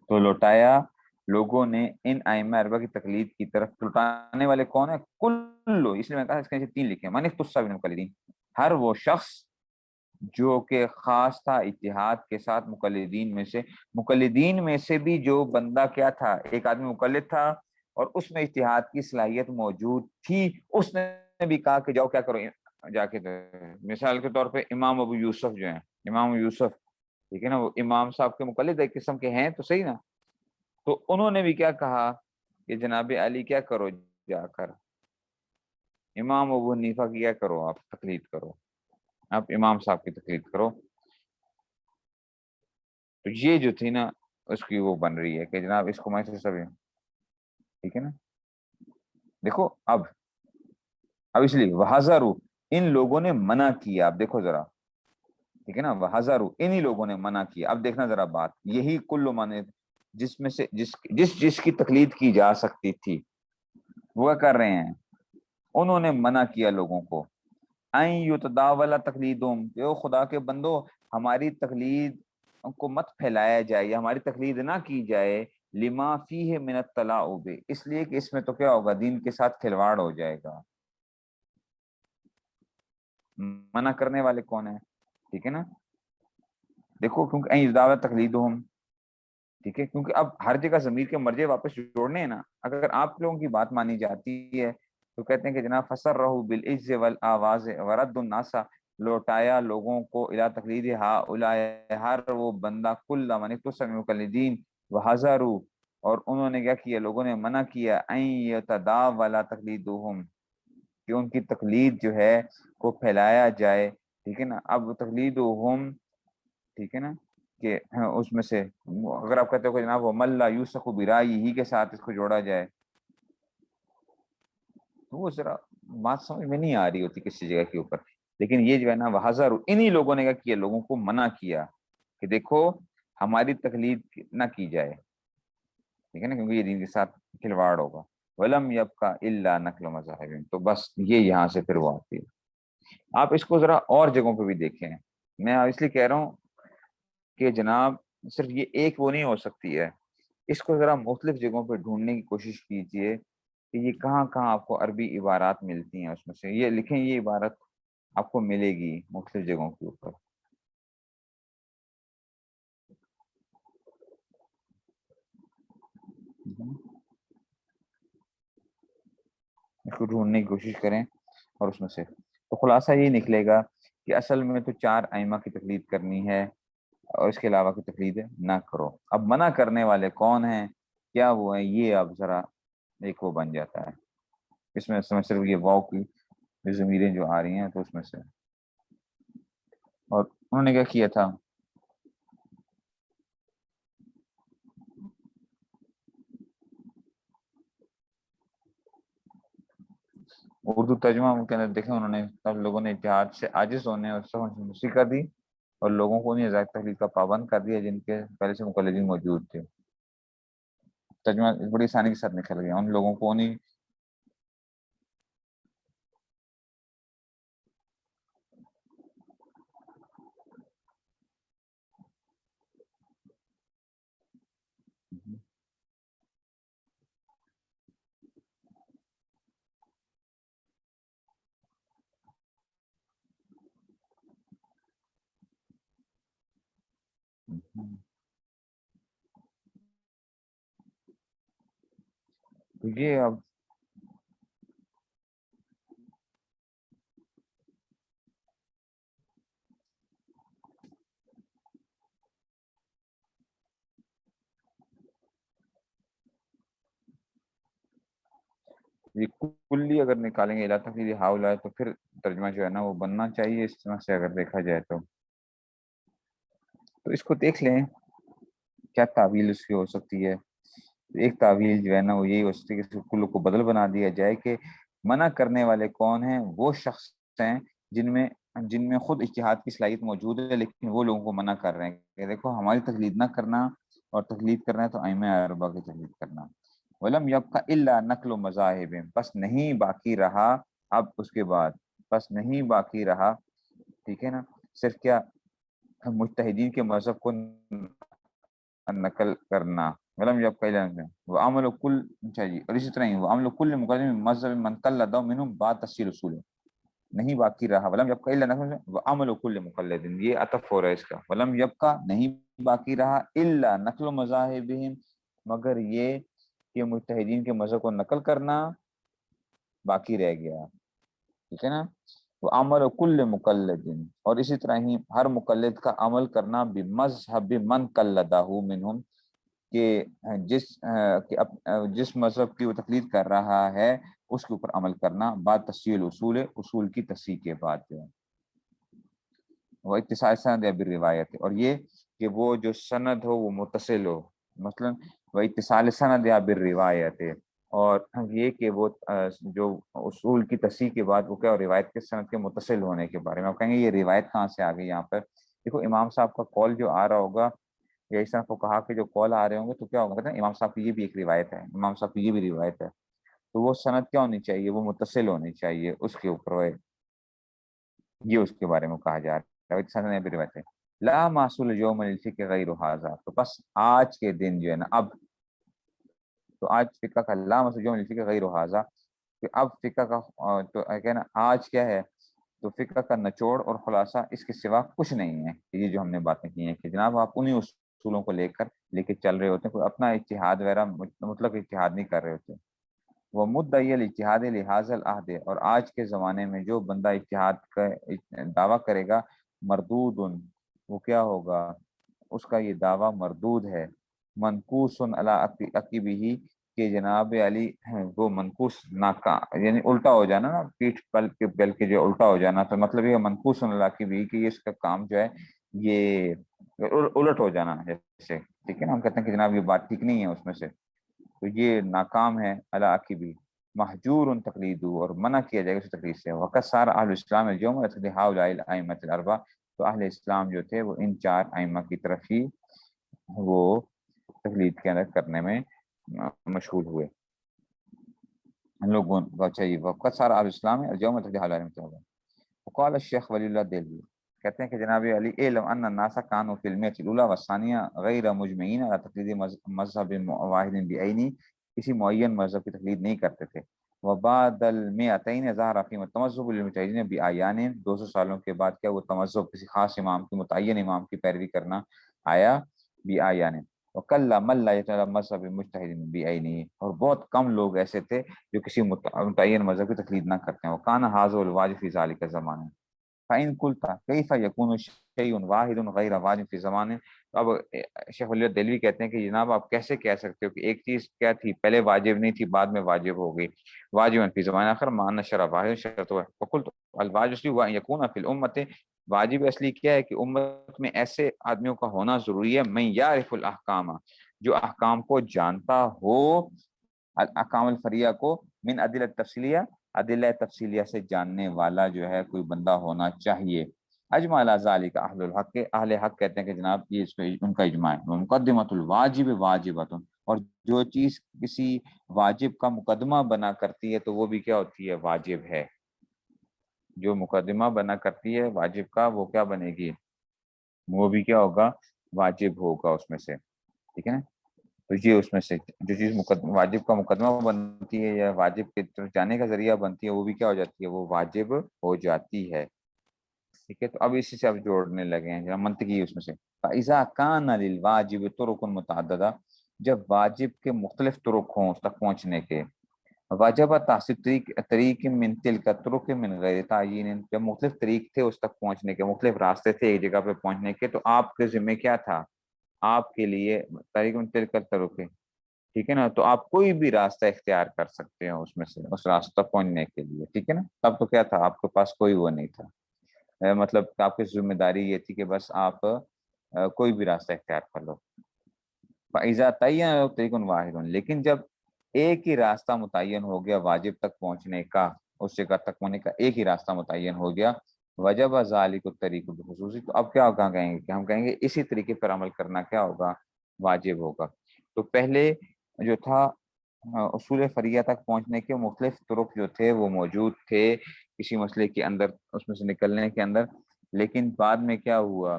تو لوٹایا لوگوں نے ان ائمہ اربع کی تقلید کی طرف، لوٹانے والے کون ہیں، کلو، اس لیے میں کہا اس کے نیچے تین لکھے ہیں، من اختص بالمقلدین، ہر وہ شخص جو کہ خاص تھا اتحاد کے ساتھ مقلدین میں سے، مقلدین میں سے بھی جو بندہ کیا تھا، ایک آدمی مقلد تھا اور اس میں اتحاد کی صلاحیت موجود تھی، اس نے بھی کہا کہ جاؤ کیا کرو، جا کے مثال کے طور پہ امام ابو یوسف جو ہیں، امام ابو یوسف، ٹھیک ہے نا، وہ امام صاحب کے مقلد ایک قسم کے ہیں تو صحیح نا، تو انہوں نے بھی کیا کہا کہ جناب علی کیا کرو، جا کر امام ابو حنیفہ کی کیا کرو، آپ تقلید کرو، آپ امام صاحب کی تقلید کرو۔ تو یہ جو تھی نا اس کی وہ بن رہی ہے کہ جناب اس کو میں سے سب، ٹھیک ہے نا، دیکھو اب اس لیے وحذروا، ان لوگوں نے منع کیا، اب دیکھو ذرا، ٹھیک ہے نا، وحذروا انہی لوگوں نے منع کیا، اب دیکھنا ذرا بات، یہی کل من، جس میں سے جس کی تقلید کی جا سکتی تھی وہ کر رہے ہیں، انہوں نے منع کیا لوگوں کو، این یتداول تقلیدہم، کہ او خدا کے بندو ہماری تقلید کو مت پھیلایا جائے یا ہماری تقلید نہ کی جائے، لما فیہ من التلاعب، اس لیے کہ اس میں تو کیا ہوگا، دین کے ساتھ کھلواڑ ہو جائے گا۔ منع کرنے والے کون ہیں، ٹھیک ہے نا، دیکھو کیونکہ این یتداول تقلیدہم، ٹھیک ہے، کیونکہ اب ہر جگہ ضمیر کے مرجع واپس جوڑنے ہیں نا، اگر آپ لوگوں کی بات مانی جاتی ہے تو کہتے ہیں کہ جناب فسر رہو بالعز والاواز ورد الناس، لوٹایا لوگوں کو الی تقلید ہؤلاء، ہر وہ بندہ کل من اختص بالمقلدین، وحذروا، اور انہوں نے کیا کیا، لوگوں نے منع کیا، ان یتداول تقلیدہم، کہ ان کی تقلید جو ہے کو پھیلایا جائے، ٹھیک ہے نا، اب تقلیدہم، ٹھیک ہے نا، کہ اس میں سے اگر آپ کہتے ہو کہ جناب وہ ملا یوسف برائی ہی کے ساتھ اس کو جوڑا جائے، تو وہ ذرا بات سمجھ میں نہیں آ رہی ہوتی کسی جگہ کے اوپر، لیکن یہ جو ہے نا وحذر، انہی لوگوں نے کیا کیا، لوگوں کو منع کیا کہ دیکھو ہماری تقلید نہ کی جائے، ٹھیک ہے نا، کیونکہ یہ دین کے ساتھ کھلواڑ ہوگا، ولم یبقى الا نقل مذاہب، تو بس یہ یہاں سے پھر وہ آتی ہے۔ آپ اس کو ذرا اور جگہوں پہ بھی دیکھیں، میں اس لیے کہہ رہا ہوں کہ جناب صرف یہ ایک وہ نہیں ہو سکتی ہے، اس کو ذرا مختلف جگہوں پہ ڈھونڈنے کی کوشش کیجئے کہ یہ کہاں کہاں آپ کو عربی عبارات ملتی ہیں، اس میں سے یہ لکھیں، یہ عبارت آپ کو ملے گی مختلف جگہوں کے اوپر، اس کو ڈھونڈنے کی کوشش کریں، اور اس میں سے تو خلاصہ یہ نکلے گا کہ اصل میں تو 4 ائمہ کی تقلید کرنی ہے اور اس کے علاوہ کی تقلید نہ کرو. اب منع کرنے والے کون ہیں، کیا وہ ہیں، یہ اب ذرا ایک وہ بن جاتا ہے. اس میں صرف یہ واو کی ضمیریں جو آ رہی ہیں تو اس میں سے. اور انہوں نے کیا کیا تھا، اردو ترجمہ کے اندر دیکھیں انہوں نے سب لوگوں نے اتحاد سے عاجز ہونے اور سمجھ کر دی، اور لوگوں کو انہیں ذات تحلیل کا پابند کر دیا جن کے پہلے سے مقلدین موجود تھے. ترجمہ بڑی آسانی کے ساتھ نکل گیا. ان لوگوں کو انہیں یہ اب یہ کلی اگر نکالیں گے علاقہ کی حاول آئے تو پھر ترجمہ جو ہے نا وہ بننا چاہیے اس طرح سے اگر دیکھا جائے تو اس کو دیکھ لیں کیا تعویل اس کی ہو سکتی ہے. ایک تعویل جو ہے نا وہ یہی ہو سکتی ہے کہ کلو کو بدل بنا دیا جائے کہ منع کرنے والے کون ہیں، وہ شخص ہیں جن میں خود اجتہاد کی صلاحیت موجود ہے لیکن وہ لوگوں کو منع کر رہے ہیں کہ دیکھو ہماری تقلید نہ کرنا، اور تقلید کرنا ہے تو ائمہ اربعہ کی تقلید کرنا. ولم یبق الا نقل و مذاہب، بس نہیں باقی رہا اب اس کے بعد، بس نہیں باقی رہا، ٹھیک ہے نا، صرف کیا مجتہدین کے مذہب کو نقل کرنا. ولم جب پہلے وہ عمل کل چاہیے، اور اسی طرح ہی وہ عمل کل مقدم مذہب من قلد منهم بعد تفصیل اصول نہیں باقی رہا. ولم جب الا وہ عمل کل مقلد، یہ عطف ہو رہا ہے اس کا. ولم یبقى نہیں باقی رہا الا نقل مذاہبہم، مگر یہ کہ مجتہدین کے مذہب کو نقل کرنا باقی رہ گیا، ٹھیک ہے نا. وہ عمل کل مقلد، اور اسی طرح ہی ہر مقلد کا عمل کرنا بمذہب من قلدہ منہم، کہ جس مذہب کی وہ تقلید کر رہا ہے اس کے اوپر عمل کرنا بعد تفصیل اصول کی تصحیح کے بعد جو ہے وہ اتصال سند یا بالروایت، اور یہ کہ وہ جو سند ہو وہ متصل ہو، مثلا وہ اتصال سند یا بالروایت، اور یہ کہ وہ جو اصول کی تصحیح کے بعد وہ کیا روایت کے سند کے متصل ہونے کے بارے میں آپ کہیں گے یہ روایت کہاں سے آ گئی یہاں پر. دیکھو امام صاحب کا قول جو آ رہا ہوگا یا اس طرح کو کہا کہ جو قول آ رہے ہوں گے تو کیا ہوگا، کہتے ہیں امام صاحب کی یہ بھی ایک روایت ہے، امام صاحب کی یہ بھی روایت ہے، تو وہ سند کیا ہونی چاہیے، وہ متصل ہونی چاہیے اس کے اوپر، یہ اس کے بارے میں کہا جا رہا ہے سند بھی روایت ہے. لا معصول یوم الفقہ غیر ھذا، تو بس آج کے دن جو ہے نا اب تو آج فقہ کا لا معصول یوم الفقہ غیر ھذا، کہ اب فقہ کا تو ہے نا آج کیا ہے، تو فقہ کا نچوڑ اور خلاصہ اس کے سوا کچھ نہیں ہے. یہ جو ہم نے باتیں کی ہیں کہ جناب آپ انہیں اصولوں کو لے کے چل رہے ہوتے ہیں، کوئی اپنا اجتہاد وغیرہ مطلق اجتہاد نہیں کر رہے ہوتے. وہ مدعی الاجتہاد لحاظ العہد، اور آج کے زمانے میں جو بندہ اجتہاد کا دعویٰ کرے گا مردود، وہ کیا ہوگا، اس کا یہ دعویٰ مردود ہے. منقوص علی عقبہ، کہ جناب علی وہ منقوص ناکام یعنی الٹا ہو جانا نا، پیٹھ بل کے جو الٹا ہو جانا، تو مطلب یہ منقوص علی عقبہ کہ یہ اس کا کام جو ہے یہ الٹ ہو جانا جیسے، ٹھیک ہے نا، ہم کہتے ہیں کہ جناب یہ بات ٹھیک نہیں ہے اس میں سے، تو یہ ناکام ہے. علی عقبہ محجور تقلید، اور منع کیا جائے گا اس تقلید سے. وقت سار اہل اسلام اليوم هؤلاء الائمۃ الاربعہ، تو اہل اسلام جو تھے وہ ان 4 ائمہ کی طرف ہی وہ تقلید کے اندر کرنے میں مشغول ہوئے ہم لوگوں کو چاہیے. وقت سارا الاسلام اليوم وقال الشیخ ولی اللہ دہلوی، کہتے ہیں کہ جناب علی اعلم ان الناس كانوا في المئة الاولى والثانیہ غیر مجمعین على تقلید مذہب واحد بعینی، کسی معین مذہب کی تقلید نہیں کرتے تھے. وبعد المئتین ظہر فیہم التمذہب للمجتہدین بعیان، 200 سالوں کے بعد کیا وہ تمذہب کسی خاص امام کی متعین امام کی پیروی کرنا آیا بعیان. وکلا من لا يتبع مذہب مجتہد بعینہ، اور بہت کم لوگ ایسے تھے جو کسی متعین مذہب کی تقلید نہ کرتے ہیں. وکان ھذا الواجب فی ذلک الزمان، فَإِن قُلْتَ كَيْفَ يَكُونُ شَيْءٌ وَاحِدٌ غَيْرَ واجب فِي زَمَانٍ، تو اب شیخ ولی اللہ دہلوی کہتے ہیں کہ جناب آپ کیسے کہہ سکتے ہو کہ ایک چیز کیا تھی پہلے واجب نہیں تھی بعد میں واجب ہو گئی، واجب فی زمان آخر مع ان الشرع واحد شرط ہے، فقلت الواجب اصلی ہوا ان یکون فی الامت، واجب اصلی کیا ہے کہ امت میں ایسے آدمیوں کا ہونا ضروری ہے من یعرف الاحکام، جو احکام کو جانتا ہو، الاحکام الفریہ کو، من ادلہ تفصیلیہ، ادلہ تفصیلیہ سے جاننے والا جو ہے کوئی بندہ ہونا چاہیے۔ اجمع علی ذالک اہل الحق، اہل حق کہتے ہیں کہ جناب یہ اس پہ ان کا اجماع ہے، مقدمۃ الواجب واجبۃ، اور جو چیز کسی واجب کا مقدمہ بنا کرتی ہے تو وہ بھی کیا ہوتی ہے، واجب ہے، جو مقدمہ بنا کرتی ہے واجب کا وہ کیا بنے گی، وہ بھی کیا ہوگا، واجب ہوگا اس میں سے، ٹھیک ہے نا۔ تو یہ اس میں سے جو چیز واجب کا مقدمہ بنتی ہے یا واجب کی طرف جانے کا ذریعہ بنتی ہے وہ بھی کیا ہو جاتی ہے، وہ واجب ہو جاتی ہے، ٹھیک ہے۔ تو اب اسی سے اب جوڑنے لگے ہیں جو منطقی ہے اس میں سے، فَإِذَا كَانَ لِلْوَاجِبِ طُرُقٌ مُتَعَدِّدَةٌ، جب واجب کے مختلف طرق ہوں اس تک پہنچنے کے، واجب تحصیل طریق من تلک طرق من غیر تعیین، جب مختلف طریق تھے اس تک پہنچنے کے، مختلف راستے تھے ایک جگہ پہ پہنچنے کے، تو آپ کے ذمہ کیا تھا، آپ کے لیے طریق من تلک طرق، ٹھیک ہے نا، تو آپ کوئی بھی راستہ اختیار کر سکتے ہیں اس میں سے اس راستہ پہنچنے کے لیے، ٹھیک ہے نا۔ تب تو کیا تھا، آپ کے پاس کوئی وہ نہیں تھا، مطلب آپ کی ذمہ داری یہ تھی کہ بس آپ کوئی بھی راستہ اختیار کر لو۔ فَإِذَا تَعَيَّنَ طَرِيقٌ وَاحِدٌ، لیکن جب ایک ہی راستہ متعین ہو گیا واجب تک پہنچنے کا، اس جگہ تک پہنچنے کا ایک ہی راستہ متعین ہو گیا، وجب ذالک الطریق بخصوصی، تو اب کیا کہیں گے کہ ہم کہیں گے اسی طریقے پر عمل کرنا کیا ہوگا، واجب ہوگا۔ تو پہلے جو تھا اصول فریہ تک پہنچنے کے مختلف طرق جو تھے وہ موجود تھے کسی مسئلے کے اندر اس میں سے نکلنے کے اندر، لیکن بعد میں کیا ہوا،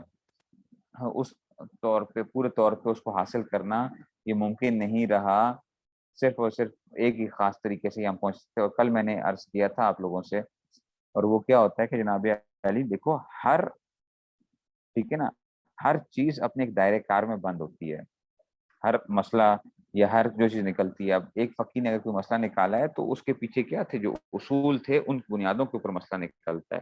اس طور پہ پورے طور پہ اس کو حاصل کرنا یہ ممکن نہیں رہا، صرف اور صرف ایک ہی خاص طریقے سے ہم پہنچ سکتے۔ اور کل میں نے عرض کیا تھا آپ لوگوں سے، اور وہ کیا ہوتا ہے کہ جناب علی دیکھو ہر، ٹھیک ہے نا، ہر چیز اپنے ایک دائرے کار میں بند ہوتی ہے، ہر مسئلہ یا ہر جو چیز نکلتی ہے، اب ایک فقیر نے اگر کوئی مسئلہ نکالا ہے تو اس کے پیچھے کیا تھے، جو اصول تھے ان بنیادوں کے اوپر مسئلہ نکلتا ہے۔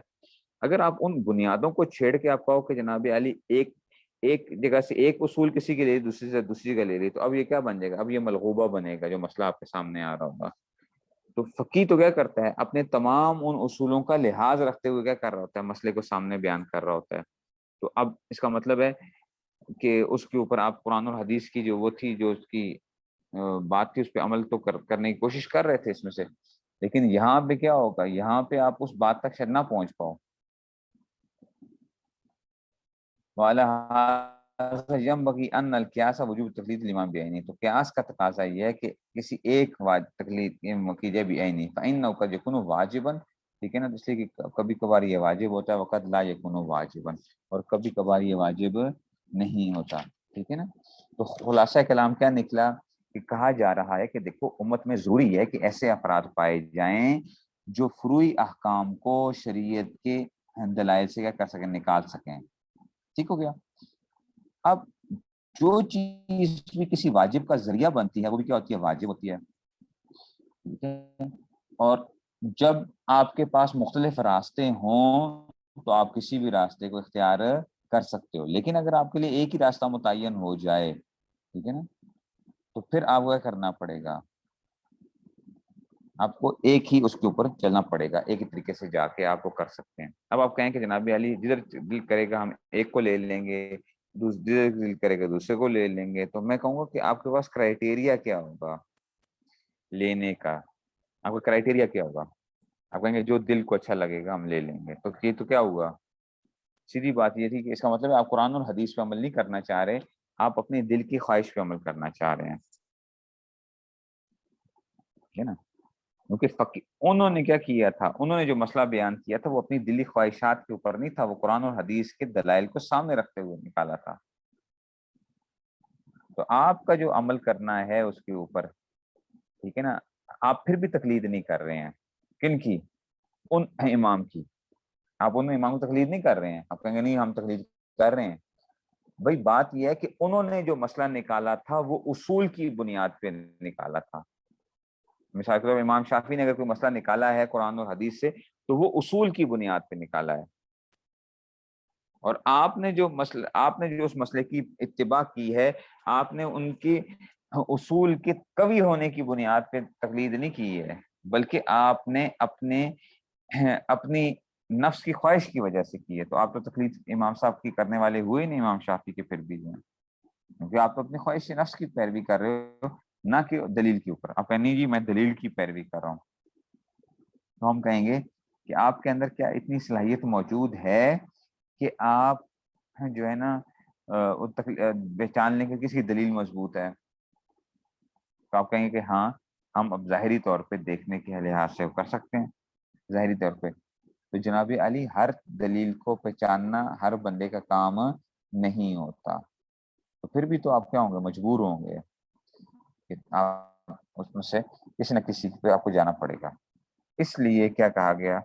اگر آپ ان بنیادوں کو چھیڑ کے آپ کہو کہ جناب علی ایک جگہ سے ایک اصول کسی کے لیے دوسری سے دوسری جگہ لے لی، تو اب یہ کیا بن جائے گا، اب یہ ملغوبہ بنے گا جو مسئلہ آپ کے سامنے آ رہا ہوگا۔ تو فقیہ تو کیا کرتا ہے، اپنے تمام ان اصولوں کا لحاظ رکھتے ہوئے کیا کر رہا ہوتا ہے، مسئلے کو سامنے بیان کر رہا ہوتا ہے۔ تو اب اس کا مطلب ہے کہ اس کے اوپر آپ قرآن اور حدیث کی جو وہ تھی جو اس کی بات تھی اس پہ عمل تو کرنے کی کوشش کر رہے تھے اس میں سے، لیکن یہاں پہ کیا ہوگا، یہاں پہ آپ اس بات تک شاید نہ پہنچ پاؤ۔ وَعَلَى ينبغي ان القياس وجوب تقلید الامام بعینی، تو قیاس کا تقاضا یہ ہے کہ کسی ایک تقلید کی جائے بعینی، فإنه قد يكون واجبا، ٹھیک ہے نا، اس لیے کہ کبھی کبھار یہ واجب ہوتا ہے، وقت لا يكون واجبا، اور کبھی کبھار یہ واجب نہیں ہوتا، ٹھیک ہے نا۔ تو خلاصہ کلام کیا نکلا کہ کہا جا رہا ہے کہ دیکھو امت میں ضروری ہے کہ ایسے افراد پائے جائیں جو فروعی احکام کو شریعت کے دلائل سے کیا کر سکیں، نکال سکیں، ٹھیک ہو گیا۔ اب جو چیز بھی کسی واجب کا ذریعہ بنتی ہے وہ بھی کیا ہوتی ہے، واجب ہوتی ہے، ٹھیک ہے۔ اور جب آپ کے پاس مختلف راستے ہوں تو آپ کسی بھی راستے کو اختیار کر سکتے ہو، لیکن اگر آپ کے لیے ایک ہی راستہ متعین ہو جائے، ٹھیک ہے نا، تو پھر آپ کو کیا کرنا پڑے گا، آپ کو ایک ہی اس کے اوپر چلنا پڑے گا، ایک ہی طریقے سے جا کے آپ کو کر سکتے ہیں۔ اب آپ کہیں کہ جناب علی جدھر دل کرے گا ہم ایک کو لے لیں گے، جدھر دل کرے گا دوسرے کو لے لیں گے، تو میں کہوں گا کہ آپ کے پاس کرائیٹیریا کیا ہوگا لینے کا، آپ کا کرائیٹیریا کیا ہوگا، آپ کہیں گے جو دل کو اچھا لگے گا ہم لے لیں گے، تو یہ تو کیا ہوا، سیدھی بات یہ تھی کہ اس کا مطلب ہے آپ قرآن اور حدیث پہ عمل نہیں کرنا چاہ رہے، آپ اپنے دل کی خواہش پہ عمل کرنا چاہ رہے ہیں، ٹھیک ہے نا۔ کیونکہ انہوں نے کیا کیا تھا، انہوں نے جو مسئلہ بیان کیا تھا وہ اپنی دلی خواہشات کے اوپر نہیں تھا، وہ قرآن اور حدیث کے دلائل کو سامنے رکھتے ہوئے نکالا تھا۔ تو آپ کا جو عمل کرنا ہے اس کے اوپر، ٹھیک ہے نا، آپ پھر بھی تقلید نہیں کر رہے ہیں، کن کی، ان امام کی، آپ ان امام کی تقلید نہیں کر رہے ہیں، آپ کہیں گے نہیں ہم تقلید کر رہے ہیں، بھائی بات یہ ہے کہ انہوں نے جو مسئلہ نکالا تھا وہ اصول کی بنیاد پہ نکالا تھا۔ مثال کے طور پر امام شافعی نے اگر کوئی مسئلہ نکالا ہے قرآن اور حدیث سے تو وہ اصول کی بنیاد پہ نکالا ہے، اور آپ نے جو اس مسئلے کی اتباع کی ہے، آپ نے ان کی اصول کے قوی ہونے کی بنیاد پہ تقلید نہیں کی ہے، بلکہ آپ نے اپنی نفس کی خواہش کی وجہ سے کی ہے۔ تو آپ تو تقلید امام صاحب کی کرنے والے ہوئے نہیں، امام شافعی کے پھر بھی جو ہیں، کیونکہ آپ تو اپنی خواہش نفس کی پیروی کر رہے ہو، نہ کہ دلیل کے اوپر۔ آپ کہیں نہیں جی میں دلیل کی پیروی کر رہا ہوں، تو ہم کہیں گے کہ آپ کے اندر کیا اتنی صلاحیت موجود ہے کہ آپ جو ہے نا پہچان لیں کہ کس کی دلیل مضبوط ہے؟ تو آپ کہیں گے کہ ہاں ہم اب ظاہری طور پہ دیکھنے کے لحاظ سے کر سکتے ہیں، ظاہری طور پہ۔ تو جناب علی ہر دلیل کو پہچاننا ہر بندے کا کام نہیں ہوتا، تو پھر بھی تو آپ کیا ہوں گے، مجبور ہوں گے کہ آپ اس میں سے کسی نہ کسی پہ آپ کو جانا پڑے گا۔ اس لیے کیا کہا گیا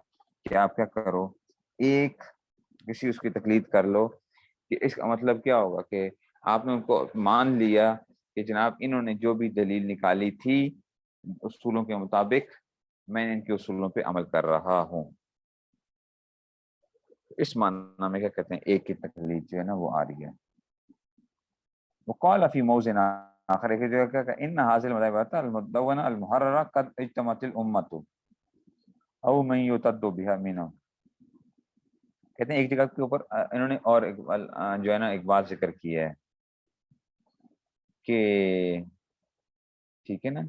کہ آپ کیا کرو، ایک کسی اس کی تقلید کر لو، کہ اس کا مطلب کیا ہوگا کہ آپ نے ان کو مان لیا کہ جناب انہوں نے جو بھی دلیل نکالی تھی اصولوں کے مطابق، میں ان کے اصولوں پہ عمل کر رہا ہوں۔ اس معنی میں کیا کہتے ہیں، ایک کی تقلید جو ہے نا وہ آ رہی ہے۔ وقال فی موضع آخر ایک جگہ کیا کہ ان حاصل مذاہب المدونہ المحررہ قد اجتمعت الامت او من یتد بها منهم، کہتے ہیں ایک جگہ کے اوپر انہوں نے اور جو ہے نا ایک بات ذکر کی ہے کہ ٹھیک ہے نا،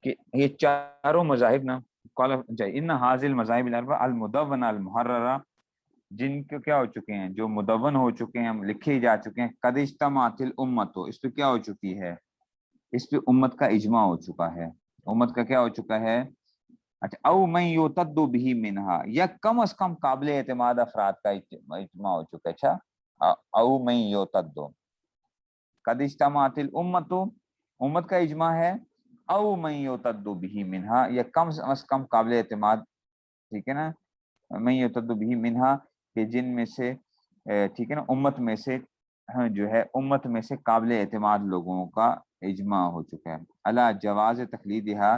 کہ یہ چاروں مذاہب نا ان حاصل مذاہب الاربعہ المدونہ المحررہ، جن کے کیا ہو چکے ہیں، جو مدون ہو چکے ہیں، لکھے جا چکے ہیں، قد اجتمعت الامت، اس پہ کیا ہو چکی ہے، اس پہ امت کا اجماع ہو چکا ہے، امت کا کیا ہو چکا ہے، اچھا او من یتد به منها، یا کم از کم قابل اعتماد افراد کا اجماع ہو چکا ہے۔ اچھا او من یتد، قد اجتمعت الامت، امت کا اجماع ہے، او من یتد به منها، یا کم از کم قابل اعتماد، ٹھیک ہے نا، من یتد به منها، کہ جن میں سے ٹھیک ہے نا امت میں سے جو ہے امت میں سے قابل اعتماد لوگوں کا اجماع ہو چکا ہے، الا جواز تقلیدها،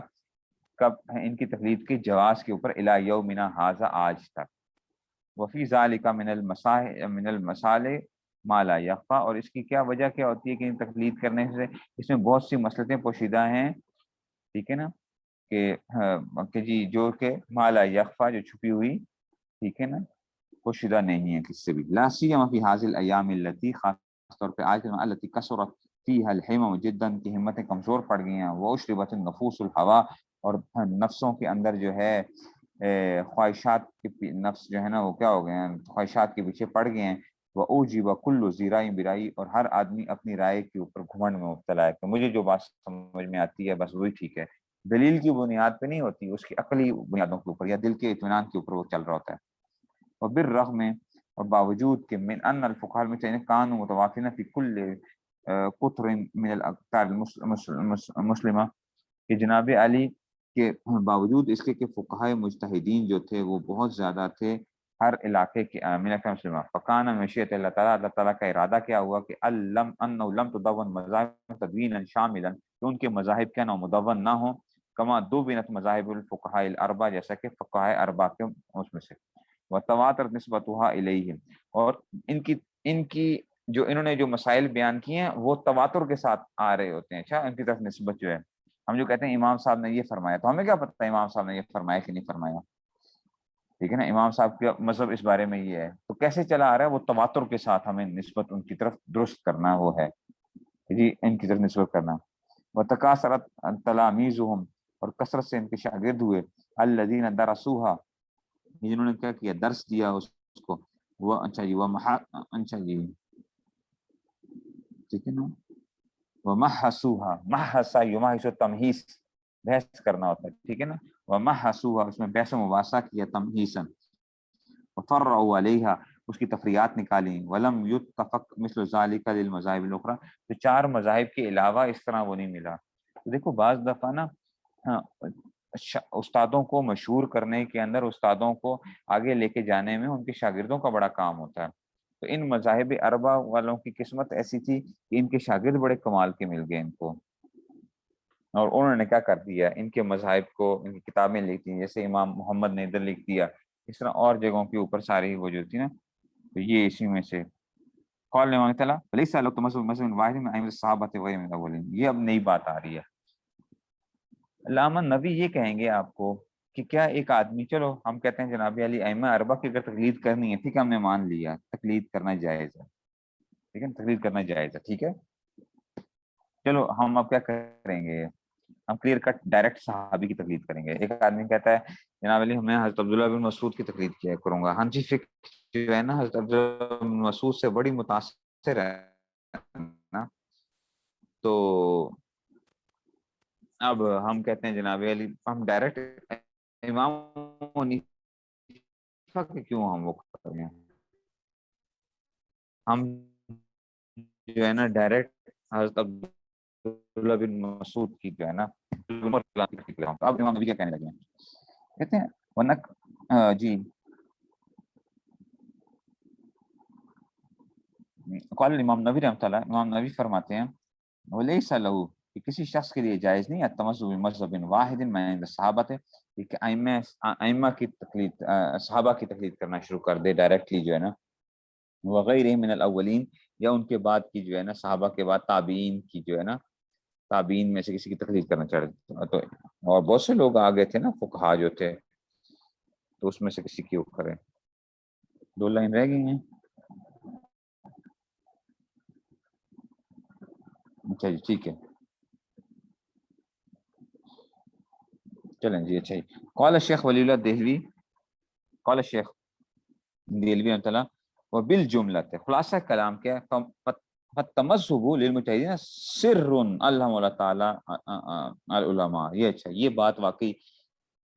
کب ان کی تقلید کے جواز کے اوپر، الی یومنا ھذا، آج تک، وفی ذالک من المصالح ما لا یخفی، اور اس کی کیا وجہ کیا ہوتی ہے کہ ان تقلید کرنے سے اس میں بہت سی مصلحتیں پوشیدہ ہیں، ٹھیک ہے نا، کہ جی جو کہ ما لا یخفی، جو چھپی ہوئی، ٹھیک ہے نا، پوشیدہ نہیں ہے کس سے بھی، لا سیما فی هذه الايام التي، خاص طور پہ آج التي کثرت فيها الحمم جدا، کی ہمتیں کمزور پڑ گئی ہیں، واشربت النفوس الهوى، اور نفسوں کے اندر جو ہے خواہشات کے نفس جو ہے نا وہ کیا ہو گئے ہیں، خواہشات کے پیچھے پڑ گئے ہیں، وہ اوجی و کلو زیرائی برائی، اور ہر آدمی اپنی رائے کے اوپر گھمنڈ میں مبتلا ہے کہ مجھے جو بات سمجھ میں آتی ہے بس وہی ٹھیک ہے، دلیل کی بنیاد پہ نہیں ہوتی، اس کی عقلی بنیادوں کے اوپر یا دل کے اطمینان کے اوپر وہ چل رہا ہوتا ہے۔ اور بالرغم، اور باوجود کہ من ان الفقهاء المجتہدین كانوا متوافرین فی کل قطر من الاقطار المسلمہ، کہ جناب علی کے باوجود اس کے کہ فقہائے مجتہدین جو تھے وہ بہت زیادہ تھے ہر علاقے کے ملت مسلمہ، فکان مشیت اللہ تعالیٰ، اللہ تعالیٰ کا ارادہ کیا ہوا کہ انہ لم تدون مذاہب تدوینا شاملا، کہ ان کے مذاہب کیا نہ مدون نہ ہوں، کما دوبنت مذاہب الفقہاء الاربعہ، جیسا کہ فقہائے اربعہ کے اس میں سے، وتواترت نسبتها الیہم، اور ان کی جو انہوں نے جو مسائل بیان کیے ہیں وہ تواتر کے ساتھ آ رہے ہوتے ہیں، اچھا ان کی طرف نسبت جو ہے، ہم جو کہتے ہیں امام صاحب نے یہ فرمایا، تو ہمیں کیا پتہ ہے امام صاحب نے یہ فرمایا کہ نہیں فرمایا، ٹھیک ہے نا، امام صاحب کا مذہب اس بارے میں یہ ہے، تو کیسے چلا آ رہا ہے، وہ تواتر کے ساتھ ہمیں نسبت ان کی طرف درست کرنا وہ ہے جی، ان کی طرف نسبت کرنا۔ وتکاثرت تلاميذهم، اور کثرت سے ان کے شاگرد ہوئے، الذين درسوها، جنہوں نے کیا کیا، درس دیا اس کو، وہ اچھا جی، وہ اچھا جی ٹھیک ہے نا، ومحسوها، محسا یمحس تمحیص، بحث کرنا ہوتا ہے، ٹھیک ہے نا، ومحسوها، اس میں بحث و مباحثہ کیا، تمحیصا، وفرعوا علیہا، اس کی تفریعات نکالی، ولم یتفق مثل ذلك للمذاہب الاخرى، تو چار مذاہب کے علاوہ اس طرح وہ نہیں ملا۔ تو دیکھو بعض دفعہ نا استادوں کو مشہور کرنے کے اندر، استادوں کو آگے لے کے جانے میں ان کے شاگردوں کا بڑا کام ہوتا ہے، تو ان مذاہب اربعہ والوں کی قسمت ایسی تھی کہ ان کے شاگرد بڑے کمال کے مل گئے ان کو، اور انہوں نے کیا کر دیا، ان کے مذاہب کو ان کی کتابیں لکھ دی، جیسے امام محمد نے ادھر لکھ دیا، اس طرح اور جگہوں کے اوپر ساری وہ جو تھی نا، تو یہ اسی میں سے قال امام تعالیٰ ليس لو تمسك مثلا واحد من ائمه الصحابه وغيرهم من الاولين، یہ اب نئی بات آ رہی ہے۔ علامہ نبی یہ کہیں گے آپ کو کہ کیا ایک آدمی، چلو ہم کہتے ہیں جناب علی ائمہ اربعہ کی اگر تقلید کرنی ہے، ٹھیک ہے، ہم نے مان لیا تقلید کرنا جائز ہے، ٹھیک ہے، تقلید کرنا جائز ہے، ٹھیک ہے، چلو ہم اب کیا کریں گے، ہم کلیئر کٹ ڈائریکٹ صحابی کی تقلید کریں گے۔ ایک آدمی کہتا ہے جناب علی میں حضرت عبداللہ بن مسعود کی تقلید کیا کروں گا، حنفی فقہ جو ہے نا حضرت عبداللہ بن مسعود سے بڑی متاثر ہے نا، تو اب ہم کہتے ہیں جناب علی ہم ڈائریکٹ امام حنیفہ کے کیوں ہم وہ کریں، ہم جو ہے نا ڈائریکٹ حضرت عبداللہ بن مسعود کی جو ہے نا، اب امام نبی کیا کہنے لگے ہیں، کہتے ہیں ورنہ جی قال امام نبی رحمۃ اللہ، امام نبی فرماتے ہیں ولیس لہو کہ کسی شخص کے لیے جائز نہیں التمسک بمذہب واحد من عند الصحابہ، کہ ائمہ کی تقلید صحابہ کی تقلید کرنا شروع کر دے ڈائریکٹلی جو ہے نا، وغیرہ من الاولین، یا ان کے بعد کی جو ہے نا صحابہ کے بعد تابعین کی جو ہے نا، تابعین میں سے کسی کی تقلید کرنا چاہتے تو، اور بہت سے لوگ آگے تھے نا فقہا جو تھے، تو اس میں سے کسی کی وہ کریں۔ 2 لائن رہ گئی ہیں، اچھا جی ٹھیک ہے، چلیں جی اچھا جی۔ قال الشیخ ولی اللہ دہلوی، قال الشیخ دہلوی رحمۃ اللہ وبالجملۃ، خلاصہ کلام کیا ہے، فالتمذہب للمجتہدین سر الہم اللہ تعالی العلماء، یہ اچھا یہ بات واقعی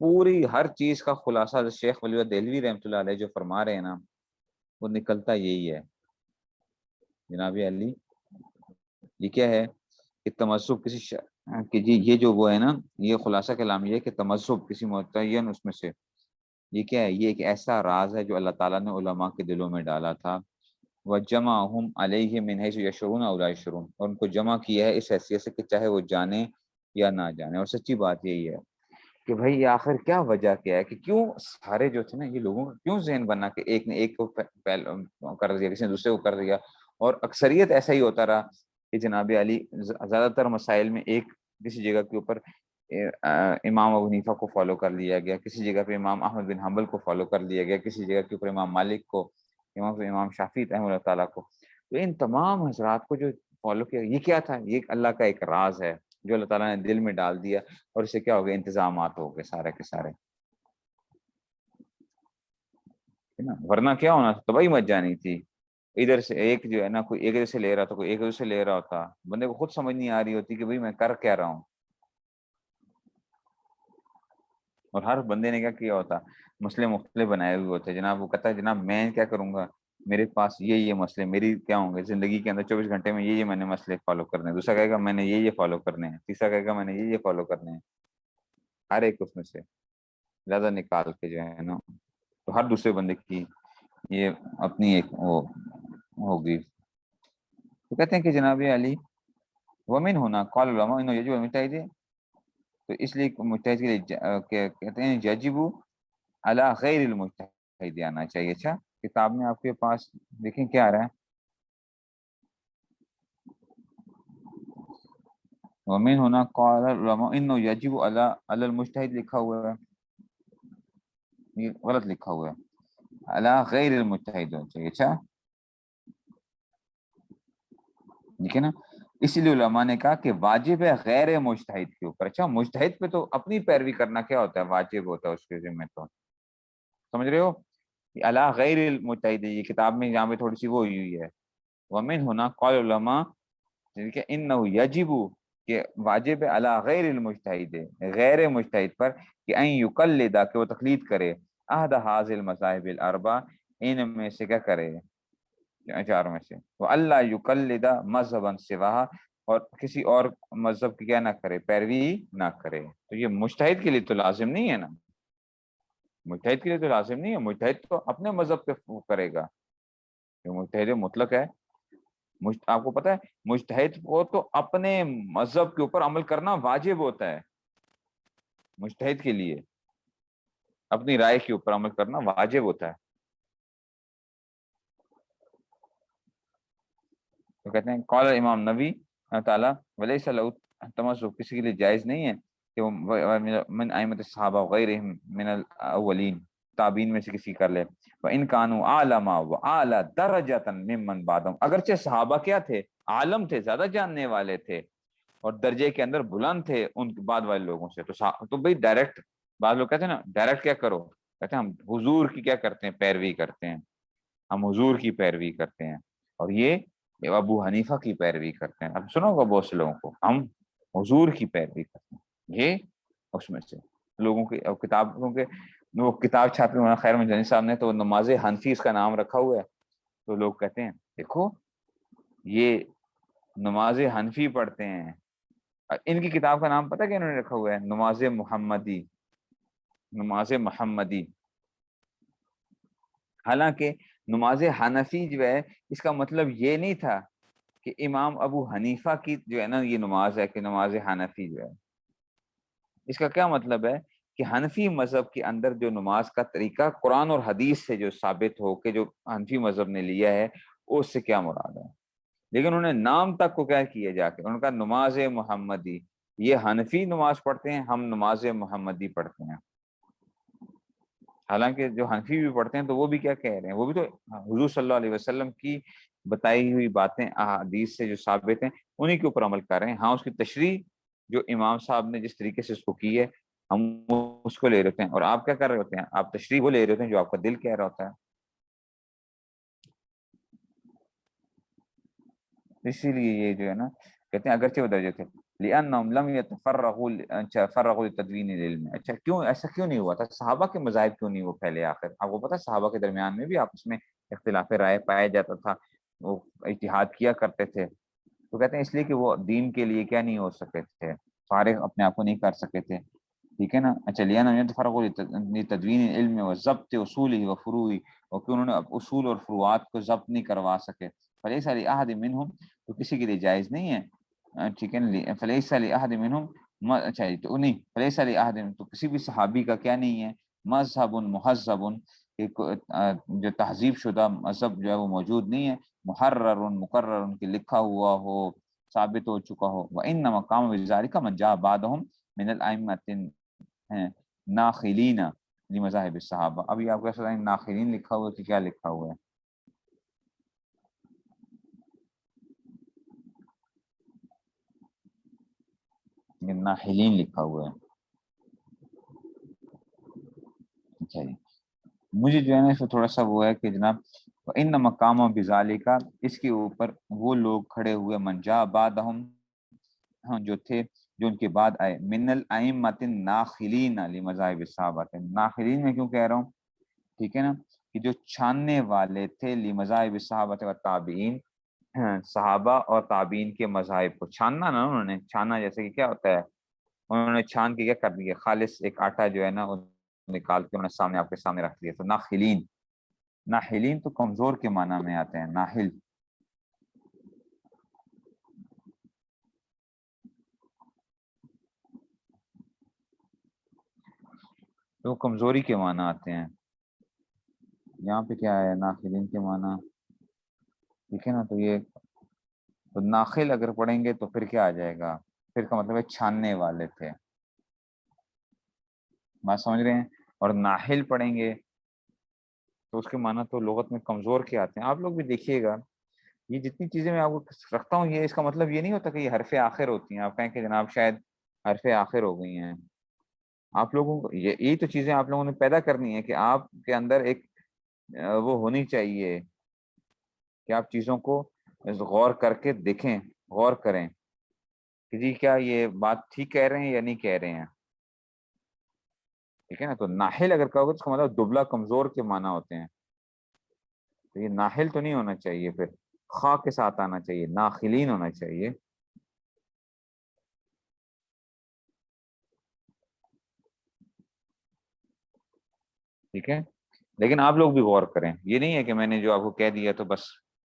پوری ہر چیز کا خلاصہ شیخ ولی اللہ دہلوی رحمۃ اللہ علیہ جو فرما رہے ہیں نا، وہ نکلتا یہی ہے جناب علی، یہ کیا ہے کہ تمذہب کسی کہ جی یہ جو وہ ہے نا، یہ خلاصہ کلام یہ ہے کہ تمذہب کسی معین اس میں سے، یہ کیا ہے، یہ ایک ایسا راز ہے جو اللہ تعالیٰ نے علماء کے دلوں میں ڈالا تھا، وجمعہم علیہ من حیث یشعرون او لا یشعرون، اور ان کو جمع کیا ہے اس حیثیت سے کہ چاہے وہ جانے یا نہ جانے، اور سچی بات یہی ہے کہ بھائی یہ آخر کیا وجہ کیا ہے کہ کیوں سارے جو تھے نا یہ لوگوں کا کیوں ذہن بنا کہ ایک نے ایک کو کر دیا، کسی نے دوسرے کو کر دیا، اور اکثریت ایسا ہی ہوتا رہا کہ جناب علی زیادہ تر مسائل میں ایک کسی جگہ کے اوپر امام ابو حنیفہ کو فالو کر لیا گیا، کسی جگہ پہ امام احمد بن حنبل کو فالو کر لیا گیا، کسی جگہ کے اوپر امام مالک کو، امام شافعی رحمۃ اللہ تعالیٰ کو، تو ان تمام حضرات کو جو فالو کیا یہ کیا تھا، یہ اللہ کا ایک راز ہے جو اللہ تعالیٰ نے دل میں ڈال دیا، اور اسے کیا ہو گیا، انتظامات ہو گئے سارے کے سارے، ورنہ کیا ہونا تھا، تباہی مچ جانی تھی، ادھر سے ایک جو ہے نا کوئی ایک ادھر سے لے رہا تھا، کوئی ایک ادھر سے لے رہا ہوتا، بندے کو خود سمجھ نہیں آ رہی ہوتی کہ بھئی میں کر کیا رہا ہوں، اور ہر بندے نے کیا کیا ہوتا، مسئلے مختلف بنائے ہوئے ہوتے، جناب وہ کہتا ہے جناب میں کیا کروں گا، میرے پاس یہ مسئلے میری کیا ہوں گے زندگی کے اندر 24 گھنٹے میں یہ میں نے مسئلے فالو کرنے ہیں، دوسرا کہے گا میں نے یہ فالو کرنے ہیں، تیسرا کہے گا میں نے یہ فالو کرنے ہیں، ہر ایک اس میں سے زیادہ نکال کے جو ہے نا، تو ہر دوسرے بندے کی یہ اپنی ایک وہ ہوگی، تو کہتے ہیں کہ جناب علی ومن ہونا قال العلماء انه يجب المجتہد، تو اس لیے مجتہد کے لیے کہتے ہیں یجب علی غیر المجتہد آنا چاہیے۔ اچھا کتاب میں آپ کے پاس دیکھیں کیا آ رہا ہے، ومن ہونا قال العلماء انه یجب علی المجتہد لکھا ہوا ہے، یہ غلط لکھا ہوا ہے، علی غیر المجتہد ہونا چاہیے، اچھا ٹھیک ہے نا، اسی لیے علماء نے کہا کہ واجب ہے غیر مجتہد کے اوپر، اچھا مجتہد پہ تو اپنی پیروی کرنا کیا ہوتا ہے، واجب ہوتا ہے اس کے ذمہ، تو سمجھ رہے ہو، علی غیر المجتہد، یہ کتاب میں یہاں پہ تھوڑی سی وہ ہوئی ہوئی ہے، ومن ہونا قال علماء کہ انہ یجب، کہ واجب ہے علی غیر المجتہد، غیر مجتہد پر، کہ ان یقلد، کہ وہ تقلید کرے، احد هذه المذاہب الاربع، ان میں سے کیا کرے، چار میں سے، وہ اللہ یقلد مذہبا سواہا، اور کسی اور مذہب کی کیا نہ کرے، پیروی نہ کرے، تو یہ مجتہد کے لیے تو لازم نہیں ہے نا، مجتہد کے لیے تو لازم نہیں ہے، مجتہد تو اپنے مذہب پہ کرے گا، جو مجتہد مطلق ہے آپ کو پتہ ہے مجتہد کو تو اپنے مذہب کے اوپر عمل کرنا واجب ہوتا ہے، مجتہد کے لیے اپنی رائے کے اوپر عمل کرنا واجب ہوتا ہے۔ تو کہتے ہیں قال امام نبی تعالیٰ ولیس لہ تمسک، کسی کے لیے جائز نہیں ہے کہ وہ من ائمۃ الصحابہ وغیرہم من الاولین، تابعین میں سے کسی کر لے، وان کانوا اعلم واعلی درجۃ ممن بعدهم، اگرچہ صحابہ کیا تھے، عالم تھے، زیادہ جاننے والے تھے اور درجے کے اندر بلند تھے ان کے بعد والے لوگوں سے، تو بھائی ڈائریکٹ، بعض لوگ کہتے ہیں نا ڈائریکٹ کیا کرو، کہتے ہیں ہم حضور کی کیا کرتے ہیں، پیروی کرتے ہیں، ہم حضور کی پیروی کرتے ہیں، اور یہ ابو حنیفہ کی پیروی کرتے ہیں۔ اب سنو گا بہت سے لوگوں کو، ہم حضور کی پیروی کرتے ہیں، یہ اس میں سے لوگوں کی کتابوں کے، وہ کتاب چھاپی مولانا خیر مجانی صاحب نے، تو نماز حنفی اس کا نام رکھا ہوا ہے، تو لوگ کہتے ہیں دیکھو یہ نماز حنفی پڑھتے ہیں، ان کی کتاب کا نام پتہ کہ انہوں نے رکھا ہوا ہے نماز محمدی، نماز محمدی، حالانکہ نماز حنفی جو ہے اس کا مطلب یہ نہیں تھا کہ امام ابو حنیفہ کی جو ہے نا یہ نماز ہے کہ نماز حنفی جو ہے، اس کا کیا مطلب ہے کہ حنفی مذہب کے اندر جو نماز کا طریقہ قرآن اور حدیث سے جو ثابت ہو کہ جو حنفی مذہب نے لیا ہے اس سے کیا مراد ہے، لیکن انہوں نے نام تک کو کیا کیا جا کے انہوں نے کہا نماز محمدی، یہ حنفی نماز پڑھتے ہیں، ہم نماز محمدی پڑھتے ہیں، حالانکہ جو حنفی بھی پڑھتے ہیں تو وہ بھی کیا کہہ رہے ہیں، وہ بھی تو حضور صلی اللہ علیہ وسلم کی بتائی ہوئی باتیں احادیث سے جو ثابت ہیں انہی کے اوپر عمل کر رہے ہیں، ہاں اس کی تشریح جو امام صاحب نے جس طریقے سے اس کو کی ہے ہم اس کو لے رہے ہوتے ہیں، اور آپ کیا کر رہے ہوتے ہیں، آپ تشریح وہ لے رہے ہوتے ہیں جو آپ کا دل کہہ رہا ہوتا ہے۔ اسی لیے یہ جو ہے نا کہتے ہیں اگرچہ وہ درجے تھے لأنهم لم يتفرغوا فرغوا لتدوین العلم، اچھا کیوں ایسا کیوں نہیں ہوا تھا، صحابہ کے مذاہب کیوں نہیں وہ پھیلے، آخر آپ کو پتہ ہے صحابہ کے درمیان میں بھی آپس میں اختلاف رائے پایا جاتا تھا، وہ اجتہاد کیا کرتے تھے، تو کہتے ہیں اس لیے کہ وہ دین کے لیے کیا نہیں ہو سکے تھے، فارغ اپنے آپ کو نہیں کر سکے تھے، ٹھیک ہے نا، اچھا لأنهم يتفرغوا لتدوین العلم وضبط اصوله وفروعه، اور کہ انہوں نے اصول اور فروعات کو ضبط نہیں کروا سکے، فلیس لأحد منهم، تو کسی کے لیے جائز نہیں ہے، ٹھیک ہے، فلیس لأحد منهم، اچھا تو نہیں فلیس لأحد، تو کسی بھی صحابی کا کیا نہیں ہے، مذہب مہذب، جو تہذیب شدہ مذہب جو ہے وہ موجود نہیں ہے، محرر مقرر ان کے لکھا ہوا ہو، ثابت ہو چکا ہو، وانما قام بذلك من جاء بعدهم من الائمه ناخلین لمذاہب الصحابہ۔ ابھی آپ کو ایسا ناخلین لکھا ہوا ہے کہ کیا لکھا ہوا ہے، ناحلین لکھا ہوا ہے، اچھا جی، مجھے جو ہے نا اس میں تھوڑا سا وہ ہے کہ جناب ان مقام و بزالی کا، اس کے اوپر وہ لوگ کھڑے ہوئے منجا بعدہم، ہاں جو تھے جو ان کے بعد آئے، من الائمۃ الناخلین لمذاہب الصحابہ، ناخلین میں کیوں کہہ رہا ہوں، ٹھیک ہے نا، کہ جو چھاننے والے تھے لمذاہب الصحابہ والتابعین، صحابہ اور تابعین کے مذاہب کو چھاننا نا، انہوں نے چھانا جیسے کہ کیا ہوتا ہے، انہوں نے چھان کے کیا کر دیا، خالص ایک آٹا جو ہے نا وہ نکال کے انہوں نے سامنے آپ کے سامنے رکھ دیا، تو ناخلین، ناحلین تو کمزور کے معنی میں آتے ہیں، ناحل تو کمزوری کے معنی آتے ہیں، یہاں پہ کیا ہے ناخلین کے معنی، ٹھیک ہے نا، تو یہ تو ناخل اگر پڑھیں گے تو پھر کیا آ جائے گا، پھر کا مطلب ہے چھاننے والے تھے، بات سمجھ رہے ہیں، اور ناحل پڑھیں گے تو اس کے معنی تو لغت میں کمزور کے آتے ہیں، آپ لوگ بھی دیکھیے گا یہ جتنی چیزیں میں آپ کو رکھتا ہوں یہ اس کا مطلب یہ نہیں ہوتا کہ یہ حرف آخر ہوتی ہیں، آپ کہیں کہ جناب شاید حرف آخر ہو گئی ہیں، آپ لوگوں کو یہی تو چیزیں آپ لوگوں نے پیدا کرنی ہے کہ آپ کے اندر ایک وہ ہونی چاہیے کہ آپ چیزوں کو غور کر کے دیکھیں، غور کریں کہ جی کیا یہ بات ٹھیک کہہ رہے ہیں یا نہیں کہہ رہے ہیں، ٹھیک ہے نا، تو ناحل اگر کہو گے تو اس کا مطلب دبلا کمزور کے معنی ہوتے ہیں، تو یہ ناحل تو نہیں ہونا چاہیے، پھر خا کے ساتھ آنا چاہیے، ناخلین ہونا چاہیے، ٹھیک ہے، لیکن آپ لوگ بھی غور کریں، یہ نہیں ہے کہ میں نے جو آپ کو کہہ دیا تو بس